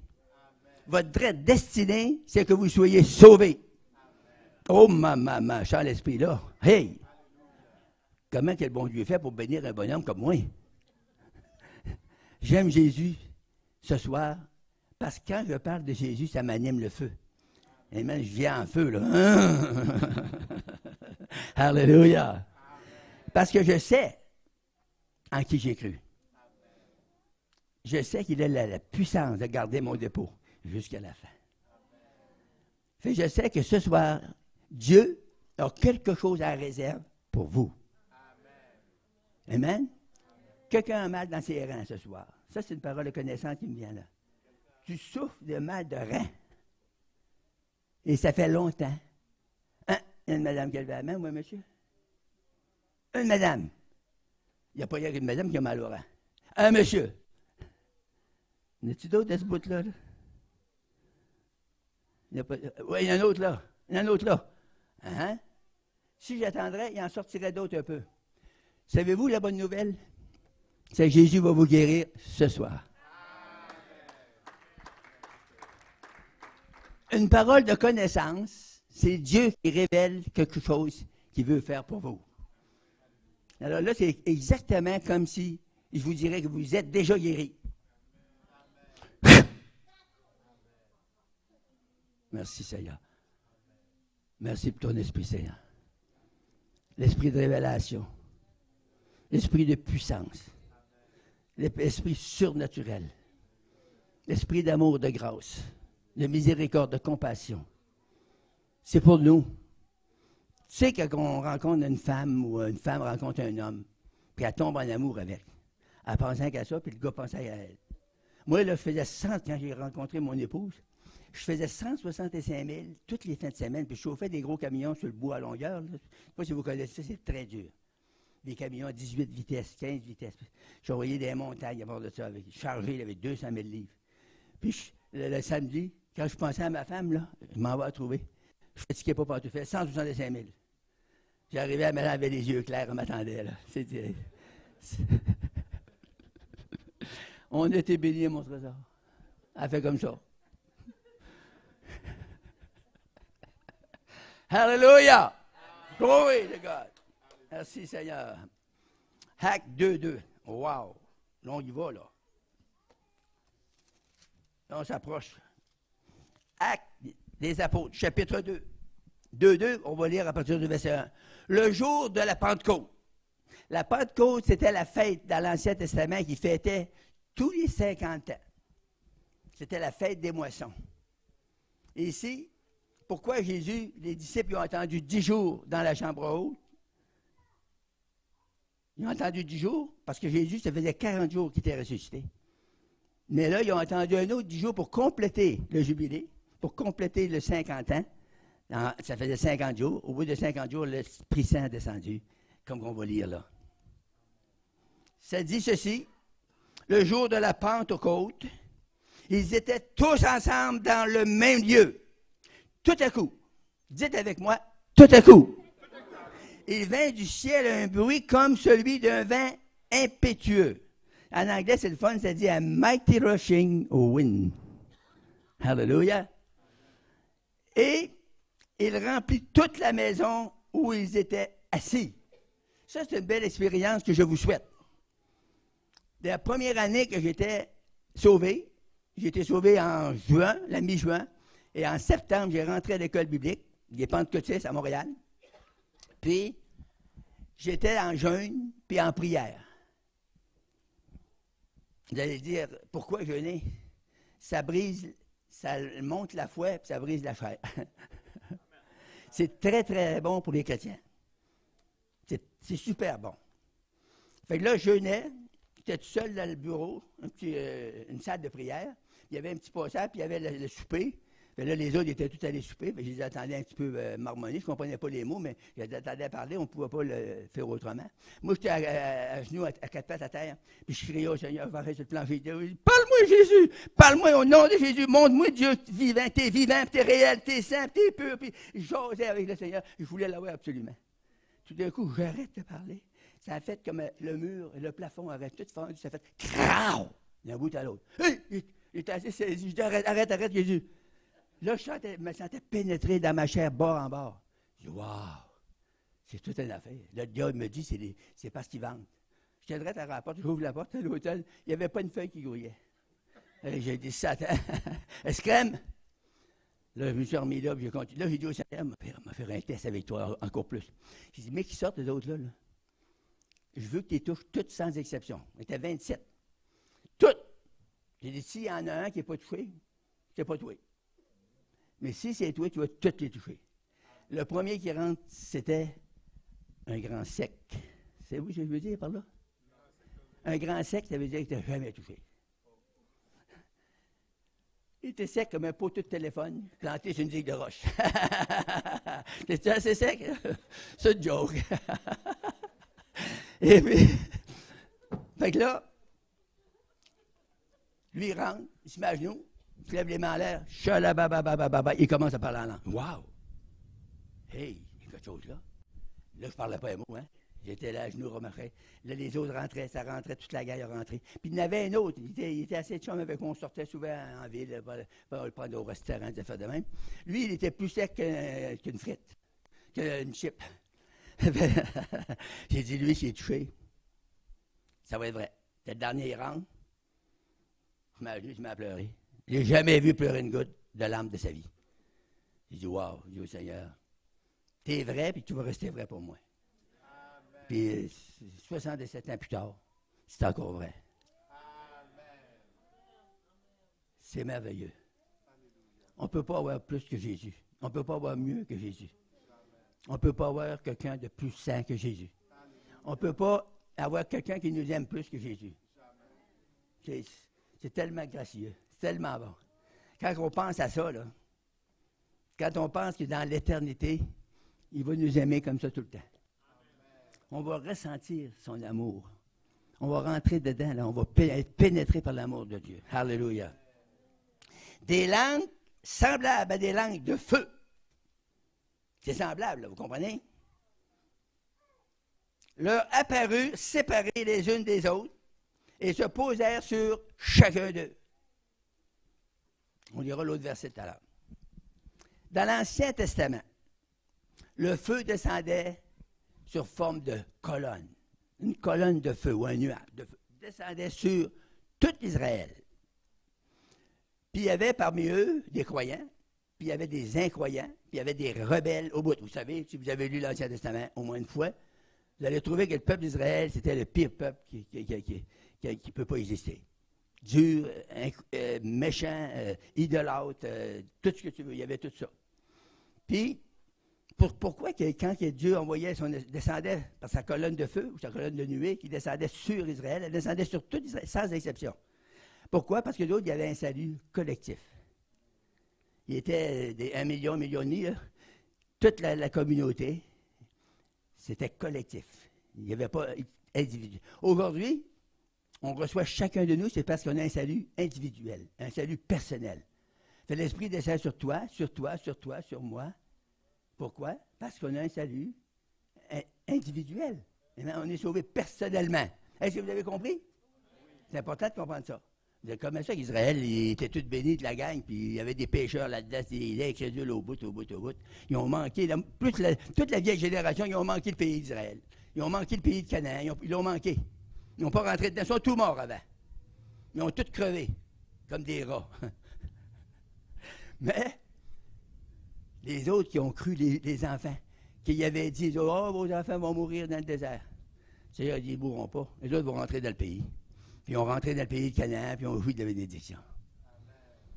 Votre vraie destinée, c'est que vous soyez sauvés. Oh, maman, je sens l'esprit là. Hey! Comment quel bon Dieu fait pour bénir un bonhomme comme moi? J'aime Jésus ce soir parce que quand je parle de Jésus, ça m'anime le feu. Et même, je viens en feu, là. Alléluia. Parce que je sais en qui j'ai cru. Je sais qu'il a la puissance de garder mon dépôt jusqu'à la fin. Fait que je sais que ce soir, Dieu a quelque chose à réserve pour vous. Amen? Quelqu'un a mal dans ses reins ce soir. Ça, c'est une parole de connaissance qui me vient là. Tu souffres de mal de reins. Et ça fait longtemps. Hein? Il y a une madame qui a levé la main, oui, monsieur? Une madame. Il n'y a pas une madame qui a mal au rein. Un monsieur. Y a-t-il d'autres à ce bout-là? Là? Oui, il y en a un autre là. Il y en a un autre là. Hein? Si j'attendrais, il en sortirait d'autres un peu. Savez-vous la bonne nouvelle? C'est que Jésus va vous guérir ce soir. Une parole de connaissance, c'est Dieu qui révèle quelque chose qu'il veut faire pour vous. Alors là, c'est exactement comme si je vous dirais que vous êtes déjà guéri. Merci Seigneur. Merci pour ton esprit Seigneur. L'esprit de révélation. L'esprit de puissance, l'esprit surnaturel, l'esprit d'amour, de grâce, de miséricorde, de compassion. C'est pour nous. Tu sais, quand on rencontre une femme ou une femme rencontre un homme, puis elle tombe en amour avec, elle pensait qu'à ça, puis le gars pensait à elle. Moi, là, quand j'ai rencontré mon épouse, je faisais 165 000 toutes les fins de semaine, puis je chauffais des gros camions sur le bois à longueur. Là. Je ne sais pas si vous connaissez ça, c'est très dur. Des camions à 18 vitesses, 15 vitesses. J'ai envoyé des montagnes à bord de ça, chargé, il avait 200 000 livres. Puis le samedi, quand je pensais à ma femme, là, je m'en vais la trouver. Je ne fatiguais pas partout, je faisais 165 000. J'arrivais à me laver les yeux clairs, on m'attendait. Là. On était bénis, mon trésor. Elle fait comme ça. Hallelujah! Glory to God! Merci Seigneur. Actes 2:2. Wow! Là, on y va, là. Là, on s'approche. Actes des Apôtres, chapitre 2. 2:2, on va lire à partir du verset 1. Le jour de la Pentecôte. La Pentecôte, c'était la fête dans l'Ancien Testament qui fêtait tous les 50 ans. C'était la fête des moissons. Et ici, pourquoi Jésus, les disciples ont attendu 10 jours dans la chambre haute? Ils ont attendu 10 jours parce que Jésus, ça faisait 40 jours qu'il était ressuscité. Mais là, ils ont attendu un autre 10 jours pour compléter le jubilé, pour compléter le 50 ans. Ça faisait 50 jours. Au bout de 50 jours, l'Esprit Saint est descendu, comme on va lire là. Ça dit ceci, le jour de la Pentecôte, ils étaient tous ensemble dans le même lieu. Tout à coup, dites avec moi, tout à coup. Il vint du ciel un bruit comme celui d'un vent impétueux. En anglais, c'est le fun, ça dit « a mighty rushing wind ». Hallelujah. Et il remplit toute la maison où ils étaient assis. Ça, c'est une belle expérience que je vous souhaite. La première année que j'étais sauvé, j'ai été sauvé en juin, la mi-juin, et en septembre, j'ai rentré à l'école biblique, des Pentecôtistes à Montréal. Puis, j'étais en jeûne, puis en prière. Vous allez dire, pourquoi jeûner? Ça brise, ça monte la foi, puis ça brise la chair. C'est très, très bon pour les chrétiens. C'est super bon. Fait que là, je jeûnais, j'étais tout seul dans le bureau, une salle de prière. Il y avait un petit passage, puis il y avait le souper. Fait là, les autres étaient tous allés souper. Fait que je les attendais un petit peu marmonner. Je ne comprenais pas les mots, mais je les attendais à parler. On ne pouvait pas le faire autrement. Moi, j'étais à genoux, à quatre pattes à terre. Puis je criais au Seigneur, j'arrête sur le plancher. Parle-moi, Jésus! Parle-moi au nom de Jésus! Montre-moi Dieu vivant, t'es vivant, t'es réel, t'es saint, t'es pur. Puis j'osais avec le Seigneur. Je voulais l'avoir absolument. Tout d'un coup, j'arrête de parler. Ça a fait comme le mur et le plafond avaient tout fendu. Ça a fait craaou d'un bout à l'autre. Hey! Il était assez saisi. Je dis arrête, Jésus. Là, je me sentais pénétrer dans ma chair, bord en bord. Je dis, waouh, c'est toute une affaire. Le diable me dit, c'est parce qu'il vente. Je tiendrais à la porte, j'ouvre la porte à l'hôtel, il n'y avait pas une feuille qui grouillait. Et j'ai dit, Satan, est-ce crème? Là, je me suis remis là, puis j'ai continué. Là, j'ai dit au Seigneur, m'a fait un test avec toi encore plus. J'ai dit, mais qui sortent les autres là? Je veux que tu les touches toutes sans exception. Il était 27. Toutes. J'ai dit, s'il y en a un qui n'est pas touché, c'est pas toi. Mais si c'est toi, tu vas toutes les toucher. Le premier qui rentre, c'était un grand sec. C'est vous ce que je veux dire par là? Un grand sec, ça veut dire que tu n'as jamais touché. Il était sec comme un poteau de téléphone, planté sur une digue de roche. T'es-tu assez sec? C'est une joke. Et puis, fait que là, lui, il rentre, il se met à genoux, il lève les mains en l'air, chalabababababa, il commence à parler en langue. Wow! Hey, il y a quelque chose là. Là, je ne parlais pas un mot, hein. J'étais là, à genoux, remarquais. Là, les autres rentraient, ça rentrait, toute la gaille rentrait. Puis il y en avait un autre, il était assez chum avec moi, on sortait souvent en ville, pour le prendre au restaurant, des affaires de même. Lui, il était plus sec qu'une frite, qu'une chip. J'ai dit, lui, s'il est touché, ça va être vrai. C'est le dernier rang. Je me mets à pleurer. Je n'ai jamais vu pleurer une goutte de larmes de sa vie. J'ai dit, wow, j'ai dit au Seigneur, t'es vrai, puis tu vas rester vrai pour moi. Amen. Puis 67 ans plus tard, c'est encore vrai. Amen. C'est merveilleux. On ne peut pas avoir plus que Jésus. On ne peut pas avoir mieux que Jésus. On ne peut pas avoir quelqu'un de plus saint que Jésus. On ne peut pas avoir quelqu'un qui nous aime plus que Jésus. C'est tellement gracieux, c'est tellement bon. Quand on pense à ça, là, quand on pense que dans l'éternité, il va nous aimer comme ça tout le temps. On va ressentir son amour. On va rentrer dedans, là, on va être pénétré par l'amour de Dieu. Alléluia. Des langues semblables à des langues de feu. C'est semblable, là, vous comprenez? Leur apparut séparés les unes des autres et se posèrent sur chacun d'eux. On lira l'autre verset tout à l'heure. Dans l'Ancien Testament, le feu descendait sur forme de colonne. Une colonne de feu ou un nuage de feu descendait sur tout Israël. Puis il y avait parmi eux des croyants, puis il y avait des incroyants, puis il y avait des rebelles au bout. Vous savez, si vous avez lu l'Ancien Testament au moins une fois, vous allez trouver que le peuple d'Israël, c'était le pire peuple qui ne peut pas exister. Dur, méchant, idolâtre, tout ce que tu veux, il y avait tout ça. Puis, pourquoi que quand Dieu envoyait descendait par sa colonne de feu, ou sa colonne de nuée, qui descendait sur Israël, elle descendait sur tout Israël, sans exception. Pourquoi? Parce que d'autres, il y avait un salut collectif. Il était 1 million, 1,5 million, là. Toute la communauté, c'était collectif. Il n'y avait pas individu. Aujourd'hui, on reçoit chacun de nous, c'est parce qu'on a un salut individuel, un salut personnel. C'est l'Esprit descend sur toi, sur toi, sur toi, sur moi. Pourquoi? Parce qu'on a un salut individuel. On est sauvé personnellement. Est-ce que vous avez compris? C'est important de comprendre ça. Vous êtes comme ça qu'Israël, il était tout béni de la gang, puis il y avait des pécheurs là-dedans, des incrédules au bout. Ils ont manqué, toute la vieille génération, ils ont manqué le pays d'Israël. Ils ont manqué le pays de Canaan. Ils l'ont manqué. Ils n'ont pas rentré dedans. Ils sont tous morts avant. Ils ont tous crevé, comme des rats. Mais les autres qui ont cru, les enfants, qui y avaient dit, oh, vos enfants vont mourir dans le désert. Le Seigneur a dit, ils ne mourront pas. Les autres vont rentrer dans le pays. Puis ils ont rentré dans le pays de Canaan, puis ils ont joui de la bénédiction.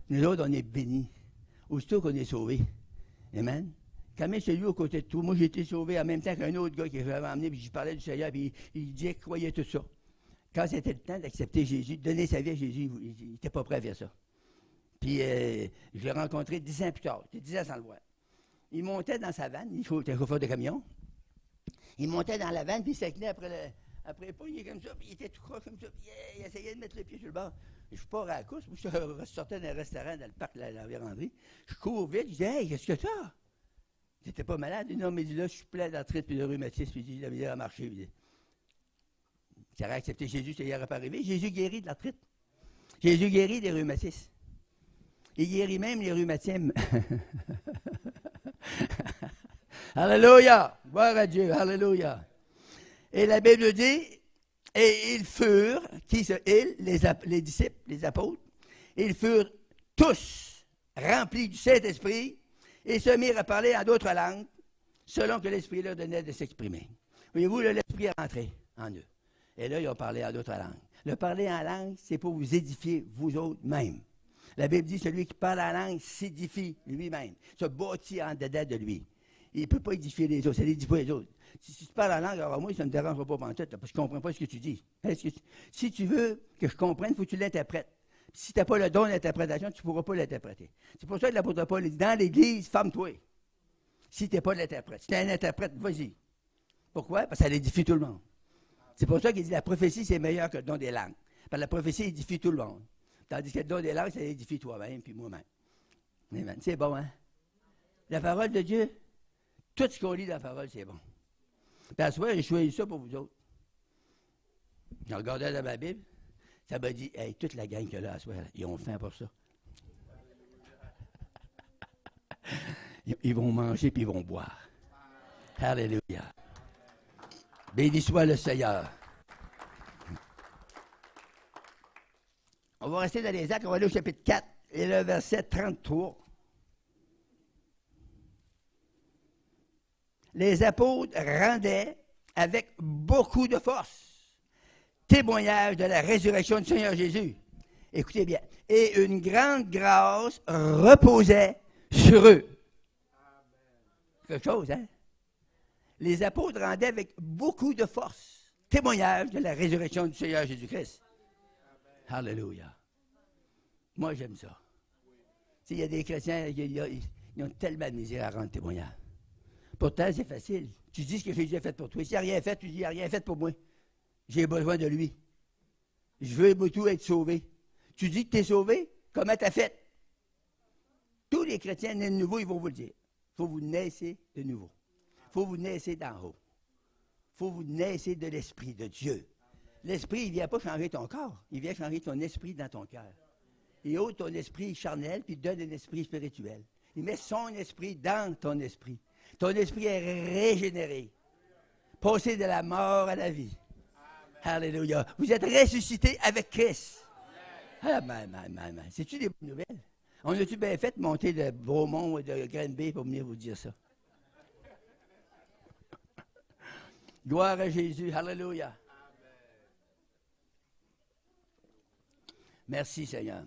Nous autres, on est bénis. Aussitôt qu'on est sauvés. Amen. Quand même celui au côté de tout. Moi, j'ai été sauvé en même temps qu'un autre gars qui m'avait emmené, puis je parlais du Seigneur, puis il disait qu'il croyait tout ça. Quand c'était le temps d'accepter Jésus, de donner sa vie à Jésus, il n'était pas prêt à faire ça. Puis je l'ai rencontré 10 ans plus tard. J'étais 10 ans sans le voir. Il montait dans sa vanne, il était chauffeur de camion. Il montait dans la vanne, puis il s'accnait après le poignet comme ça, puis il était tout croche comme ça, puis il essayait de mettre le pied sur le bord. Et je pars à la course, moi je sortais d'un restaurant dans le parc de la véranderie. Je cours vite, je dis, hey, qu'est-ce que t'as? J'étais pas malade? Non, mais il dit, là, je suis plein d'arthrite puis de rhumatisme, puis j'ai de la misère à marcher. Tu aurais accepté Jésus, ça y aurait pas arrivé. Jésus guérit de l'arthrite. Jésus guérit des rhumatismes. Il guérit même les rhumatismes. Alléluia! Gloire à Dieu, alléluia! Et la Bible dit, et ils furent, les disciples, les apôtres, ils furent tous remplis du Saint-Esprit et se mirent à parler en d'autres langues, selon que l'Esprit leur donnait de s'exprimer. Voyez-vous, l'Esprit est rentré en eux. Et là, ils ont parlé en d'autres langues. Le parler en langue, c'est pour vous édifier, vous autres même. La Bible dit, celui qui parle en langue s'édifie lui-même, se bâtit en dedans de lui. Il ne peut pas édifier les autres, ça n'édifie pas les autres. Si tu parles en langue, alors moi, ça ne me dérangera pas pantoute, parce que je ne comprends pas ce que tu dis. Si tu veux que je comprenne, il faut que tu l'interprètes. Si tu n'as pas le don d'interprétation, tu ne pourras pas l'interpréter. C'est pour ça que l'apôtre Paul dit, dans l'Église, ferme-toi. Si tu n'es pas l'interprète. Si tu es un interprète, vas-y. Pourquoi? Parce que ça édifie tout le monde. C'est pour ça qu'il dit, la prophétie, c'est meilleur que le don des langues. Parce que la prophétie édifie tout le monde. Tandis que le don des langues, ça édifie toi-même, puis moi-même. Amen. C'est bon, hein? La parole de Dieu, tout ce qu'on lit dans la parole, c'est bon. Puis à ce soir, j'ai choisi ça pour vous autres. Je regardais dans ma Bible, ça m'a dit, hey, toute la gang qu'il y a là à soir, ils ont faim pour ça. Ils vont manger puis ils vont boire. Alléluia. Béni soit le Seigneur. On va rester dans les Actes, on va aller au chapitre 4 et le verset 33. Les apôtres rendaient avec beaucoup de force témoignage de la résurrection du Seigneur Jésus. Écoutez bien. Et une grande grâce reposait sur eux. Quelque chose, hein? Les apôtres rendaient avec beaucoup de force témoignage de la résurrection du Seigneur Jésus-Christ. Alléluia. Moi, j'aime ça. Il y a des chrétiens, ils ont tellement de misère à rendre témoignage. Pourtant, c'est facile. Tu dis ce que Jésus a fait pour toi. S'il n'a rien fait, tu dis, il n'a rien fait pour moi. J'ai besoin de lui. Je veux tout être sauvé. Tu dis que tu es sauvé? Comment tu as fait? Tous les chrétiens nés de nouveau, ils vont vous le dire. Il faut vous naisser de nouveau. Il faut vous naisser d'en haut. Il faut vous naisser de l'Esprit de Dieu. L'Esprit, il ne vient pas changer ton corps. Il vient changer ton esprit dans ton cœur. Il ôte ton esprit charnel, puis il donne un esprit spirituel. Il met son esprit dans ton esprit. Ton esprit est régénéré. Passé de la mort à la vie. Amen. Alléluia. Vous êtes ressuscité avec Christ. Amen. C'est-tu des bonnes nouvelles? On a-tu bien fait de monter de Beaumont et de Granby pour venir vous dire ça? Gloire à Jésus. Alléluia. Amen. Merci, Seigneur.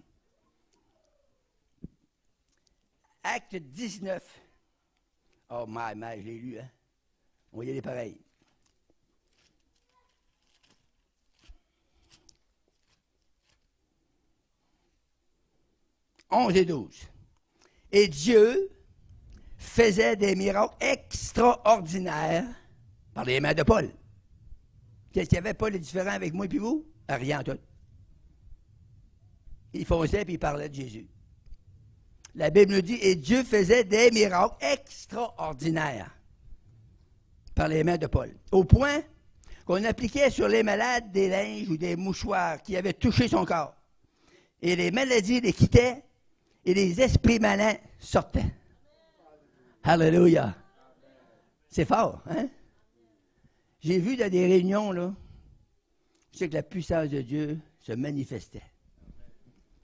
Acte 19. Oh, je l'ai lu, hein? On va y aller pareil. « 11 et 12. Et Dieu faisait des miracles extraordinaires par les mains de Paul. Qu'est-ce qu'il y avait, Paul, est différent avec moi et vous? Rien en tout. Il fonçait et il parlait de Jésus. La Bible nous dit, et Dieu faisait des miracles extraordinaires par les mains de Paul. Au point qu'on appliquait sur les malades des linges ou des mouchoirs qui avaient touché son corps. Et les maladies les quittaient et les esprits malins sortaient. Alléluia. C'est fort, hein? J'ai vu dans des réunions, là, c'est que la puissance de Dieu se manifestait.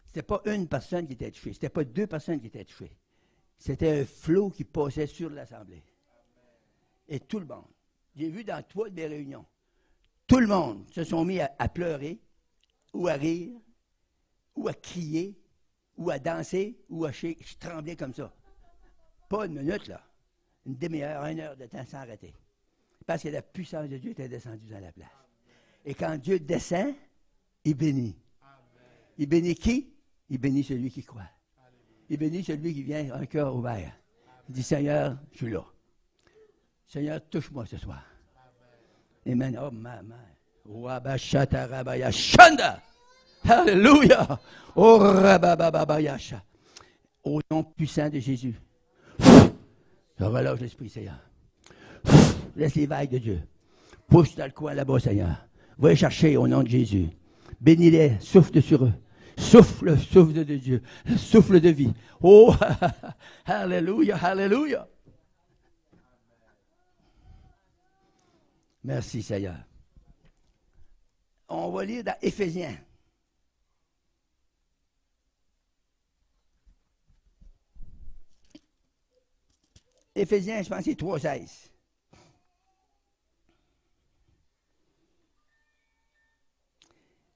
Ce n'était pas une personne qui était touchée, ce n'était pas deux personnes qui étaient touchées. C'était un flot qui passait sur l'Assemblée. Et tout le monde. J'ai vu dans 3 de mes réunions, tout le monde se sont mis à pleurer, ou à rire, ou à crier, ou à danser, ou à trembler comme ça. Pas une minute, là. Une demi-heure, 1 heure de temps sans arrêter. Parce que la puissance de Dieu était descendue dans la place. Et quand Dieu descend, il bénit. Il bénit qui? Il bénit celui qui croit. Il bénit celui qui vient un cœur ouvert. Il dit, Seigneur, je suis là. Seigneur, touche-moi ce soir. Amen. Oh, maman. Wabashata rabaya shanda. Alléluia. Oh, rabababayasha. Au nom puissant de Jésus. Je relâche l'Esprit, Seigneur. Laisse les vagues de Dieu. Pousse dans le coin là-bas, Seigneur. Va les chercher au nom de Jésus. Bénis-les, souffle sur eux. Souffle, souffle de Dieu. Souffle de vie. Oh, alléluia, alléluia. Merci, Seigneur. On va lire dans Éphésiens. Éphésiens, je pense que c'est 3,16.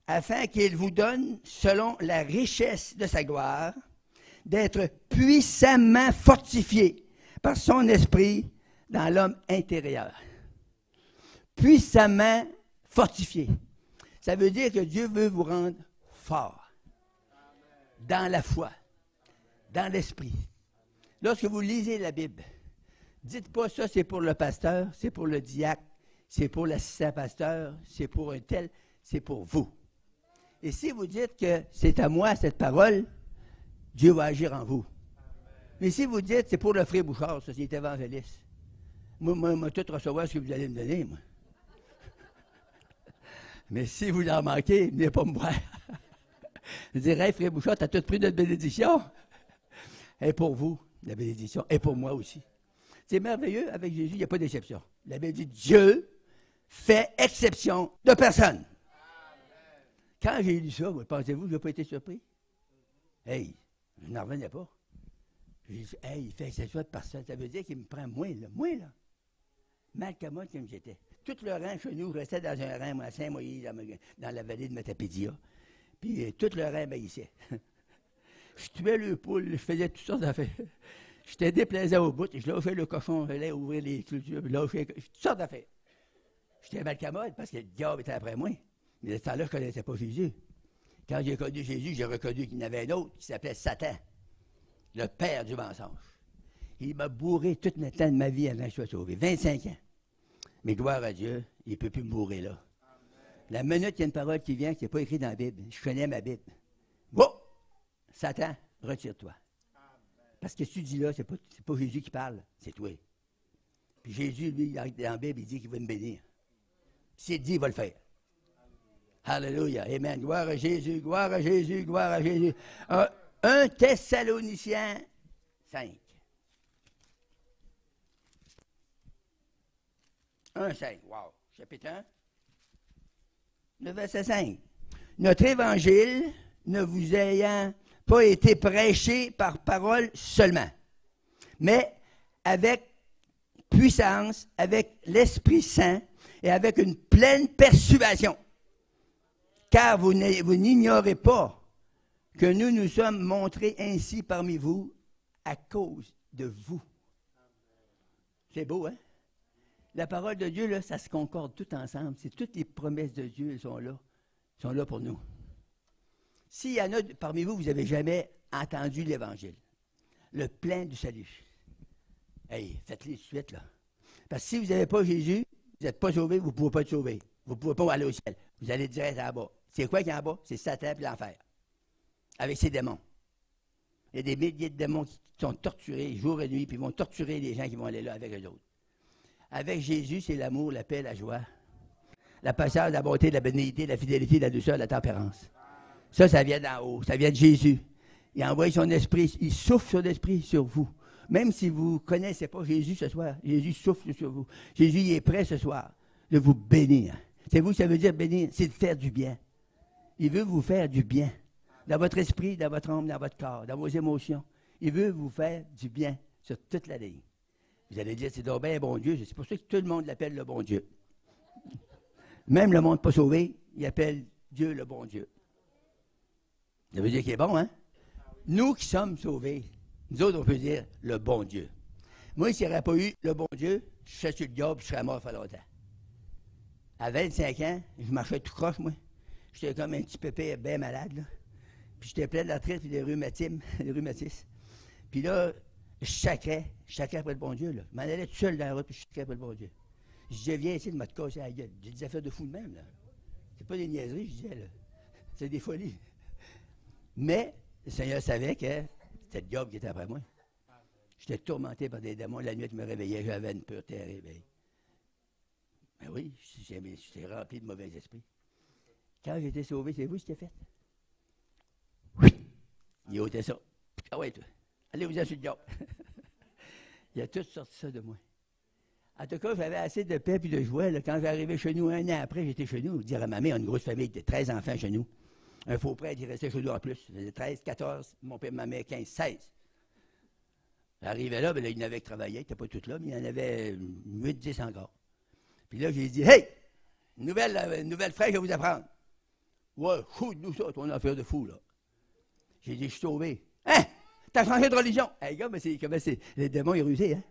Afin qu'il vous donne, selon la richesse de sa gloire, d'être puissamment fortifié par son esprit dans l'homme intérieur. Puissamment fortifié. Ça veut dire que Dieu veut vous rendre fort dans la foi, dans l'esprit. Lorsque vous lisez la Bible, dites pas ça, c'est pour le pasteur, c'est pour le diacre, c'est pour l'assistant pasteur, c'est pour un tel, c'est pour vous. Et si vous dites que c'est à moi cette parole, Dieu va agir en vous. Mais si vous dites c'est pour le frère Bouchard, ça c'est évangéliste. Moi, tout recevoir ce que vous allez me donner, moi. Mais si vous en manquez, venez pas me voir. Je dirais, hey, frère Bouchard, tu as tout pris notre bénédiction. Et pour vous, la bénédiction, et pour moi aussi. C'est merveilleux, avec Jésus, il n'y a pas d'exception. La Bible dit, Dieu fait exception de personne. Quand j'ai lu ça, pensez-vous que je n'ai pas été surpris? Hey, je n'en revenais pas. J'ai dit, hey, il fait exception de personne. Ça veut dire qu'il me prend moins, là. Mal qu'à moi comme j'étais. Tout le rang chez nous restait dans un rang, moi, à Saint-Moïse, dans la vallée de Matapédia. Puis tout le rang m'haïssait. Je tuais le poule, je faisais toutes sortes d'affaires. J'étais déplaisant au bout, je lâchais le cochon, j'allais ouvrir les clôtures, je lâchais toutes sortes d'affaires. J'étais mal commode parce que le diable était après moi. Mais à ce temps-là, je ne connaissais pas Jésus. Quand j'ai connu Jésus, j'ai reconnu qu'il y en avait un autre qui s'appelait Satan, le père du mensonge. Il m'a bourré tout le temps de ma vie avant que je sois sauvé. 25 ans. Mais gloire à Dieu, il ne peut plus me bourrer là. La minute qu'il y a une parole qui vient, qui n'est pas écrite dans la Bible, je connais ma Bible. Bon! Satan, retire-toi. Parce que ce que tu dis là, c'est pas Jésus qui parle, c'est toi. Puis Jésus, lui, dans la Bible, il dit qu'il va me bénir. S'il dit, il va le faire. Alléluia. Amen. Gloire à Jésus, gloire à Jésus, gloire à Jésus. 1 Thessaloniciens 5. 1,5. Wow. Chapitre 1. Le verset 5. Notre évangile ne vous ayant pas été prêché par parole seulement, mais avec puissance, avec l'Esprit Saint et avec une pleine persuasion. Car vous n'ignorez pas que nous nous sommes montrés ainsi parmi vous à cause de vous. C'est beau, hein? La parole de Dieu, là, ça se concorde tout ensemble. C'est toutes les promesses de Dieu, elles sont là pour nous. S'il y en a parmi vous, vous n'avez jamais entendu l'Évangile, le plein du salut, hey, faites-le tout de suite, là. Parce que si vous n'avez pas Jésus, vous n'êtes pas sauvé, vous ne pouvez pas être sauvé. Vous ne pouvez pas aller au ciel. Vous allez direct en bas. C'est quoi qui est en bas? C'est Satan et l'enfer. Avec ses démons. Il y a des milliers de démons qui sont torturés jour et nuit, puis ils vont torturer les gens qui vont aller là avec eux autres. Avec Jésus, c'est l'amour, la paix, la joie, la patience, la bonté, la bénédiction, la fidélité, la douceur, la tempérance. Ça vient d'en haut. Ça vient de Jésus. Il envoie son esprit, il souffle son esprit sur vous. Même si vous ne connaissez pas Jésus ce soir, Jésus souffle sur vous. Jésus il est prêt ce soir de vous bénir. Savez-vous ce que ça veut dire bénir? C'est de faire du bien. Il veut vous faire du bien. Dans votre esprit, dans votre âme, dans votre corps, dans vos émotions. Il veut vous faire du bien sur toute la ligne. Vous allez dire, c'est donc bien un bon Dieu. C'est pour ça que tout le monde l'appelle le bon Dieu. Même le monde pas sauvé, il appelle Dieu le bon Dieu. Ça veut dire qu'il est bon, hein? Nous qui sommes sauvés, nous autres, on peut dire le bon Dieu. Moi, s'il n'y aurait pas eu le bon Dieu, je serais sur le diable, je serais mort il y a longtemps. À 25 ans, je marchais tout croche, moi. J'étais comme un petit pépé bien malade, là. Puis j'étais plein d'arthrite et de rhumatisme. Puis là, je sacrais après le bon Dieu, là. Je m'en allais tout seul dans la route, puis je sacrais après le bon Dieu. Je disais, viens ici, de me casser la gueule. J'ai des affaires de fou de même, là. C'est pas des niaiseries, je disais, là. C'est des folies. Mais le Seigneur savait que c'était le diable qui était après moi. J'étais tourmenté par des démons. La nuit, je me réveillais, j'avais une peur terrible. Ben oui, j'étais rempli de mauvais esprits. Quand j'étais sauvé, c'est vous ce qui a fait? Oui. Il ôtait ça. Ah ouais, toi. Allez-vous-en sur le diable. Il a tout sorti ça de moi. En tout cas, j'avais assez de paix et de joie. Là, quand j'arrivais chez nous, un an après, j'étais chez nous. Dire à ma mère, une grosse famille, il y avait 13 enfants chez nous. Un faux prêtre, il restait chez nous en plus. Il faisait 13, 14, mon père, ma mère, 15, 16. J'arrivais là, ben là, il y en avait qui travaillaient, il n'était pas tous là, mais il y en avait 8, 10 encore. Puis là, j'ai dit, hey, une nouvelle fraîche, je vais vous apprendre. Ouais, nous ça, ton affaire de fou, là. J'ai dit, je suis sauvé. Hein? T'as changé de religion? Hey, gars, mais c'est comment c'est. Les démons, ils rusés, hein?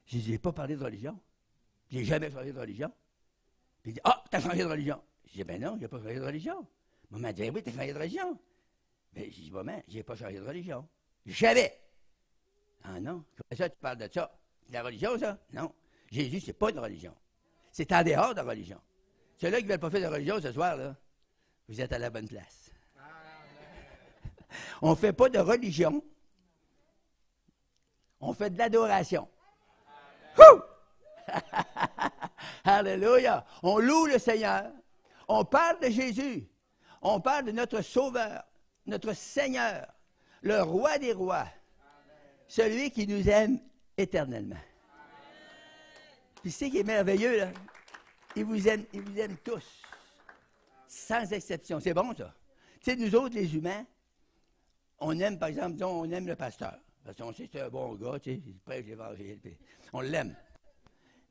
J'ai dit, j'ai pas parlé de religion. J'ai jamais changé de religion. Puis il dit, ah, t'as changé de religion. J'ai dit, ben non, j'ai pas changé de religion. Maman dit, oui, t'as changé de religion. Mais j'ai dit, maman, j'ai pas changé de religion. Jamais. Ah non, comment ça, tu parles de ça? C'est la religion, ça? Non. Jésus, c'est pas une religion. C'est en dehors de la religion. Ceux-là qui ne veulent pas faire de religion ce soir, là, vous êtes à la bonne place. On ne fait pas de religion. On fait de l'adoration. Alléluia. On loue le Seigneur. On parle de Jésus. On parle de notre Sauveur, notre Seigneur, le Roi des rois, celui qui nous aime éternellement. Puis c'est ce qui est merveilleux, là. Il vous aime tous, sans exception. C'est bon, ça. Tu sais, nous autres, les humains, on aime, par exemple, disons, on aime le pasteur. Parce qu'on sait que c'est un bon gars, tu sais, il prêche l'Évangile, puis on l'aime.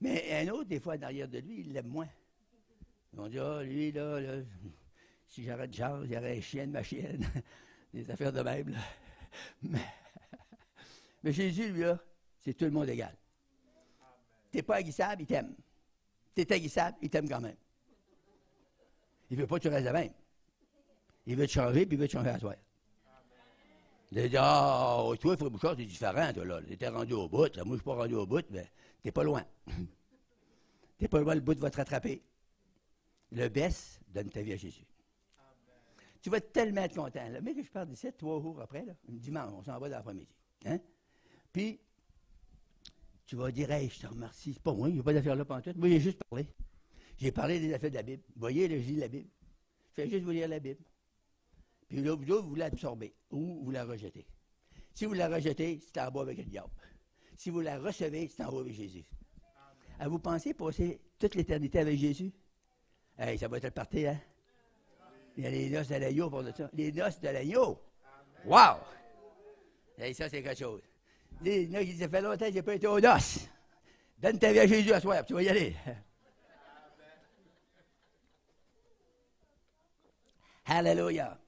Mais un autre, des fois, derrière de lui, il l'aime moins. On dit, ah, lui, là, si j'arrête Charles, il y aurait un chien de ma chienne. Des affaires de même, là. Mais Jésus, lui, là, c'est tout le monde égal. T'es pas aguissable, il t'aime. T'es aguissable, il t'aime quand même. Il veut pas que tu restes de même. Il veut te changer, puis il veut te changer à soi. Il dit, ah, toi, Frère Bouchard, t'es différent, toi, là. T'es rendu au bout, là. Moi, je suis pas rendu au bout, mais t'es pas loin. T'es pas loin, le bout va te rattraper. Le baisse, donne ta vie à Jésus. Amen. Tu vas tellement être content. Là. Mais que je parle d'ici 3 jours après, là, dimanche, on s'en va dans l'après-midi. Hein? Puis, tu vas dire, hey, je te remercie. C'est pas moi, il n'y a pas d'affaires là pendant tout. Moi, j'ai juste parlé. J'ai parlé des affaires de la Bible. Vous voyez, là, je lis la Bible. Je fais juste vous lire la Bible. Puis là, vous l'absorbez ou vous la rejetez. Si vous la rejetez, c'est en bas avec le diable. Si vous la recevez, c'est en haut avec Jésus. À vous penser passer toute l'éternité avec Jésus? Hey, ça va être le party, hein? Il y a les noces de l'agneau pour ça. Les noces de l'agneau! Wow! Hey, ça, c'est quelque chose. Les noces, ça fait longtemps que je n'ai pas été aux noces. Donne ta vie à Jésus à soir, tu vas y aller. Alléluia!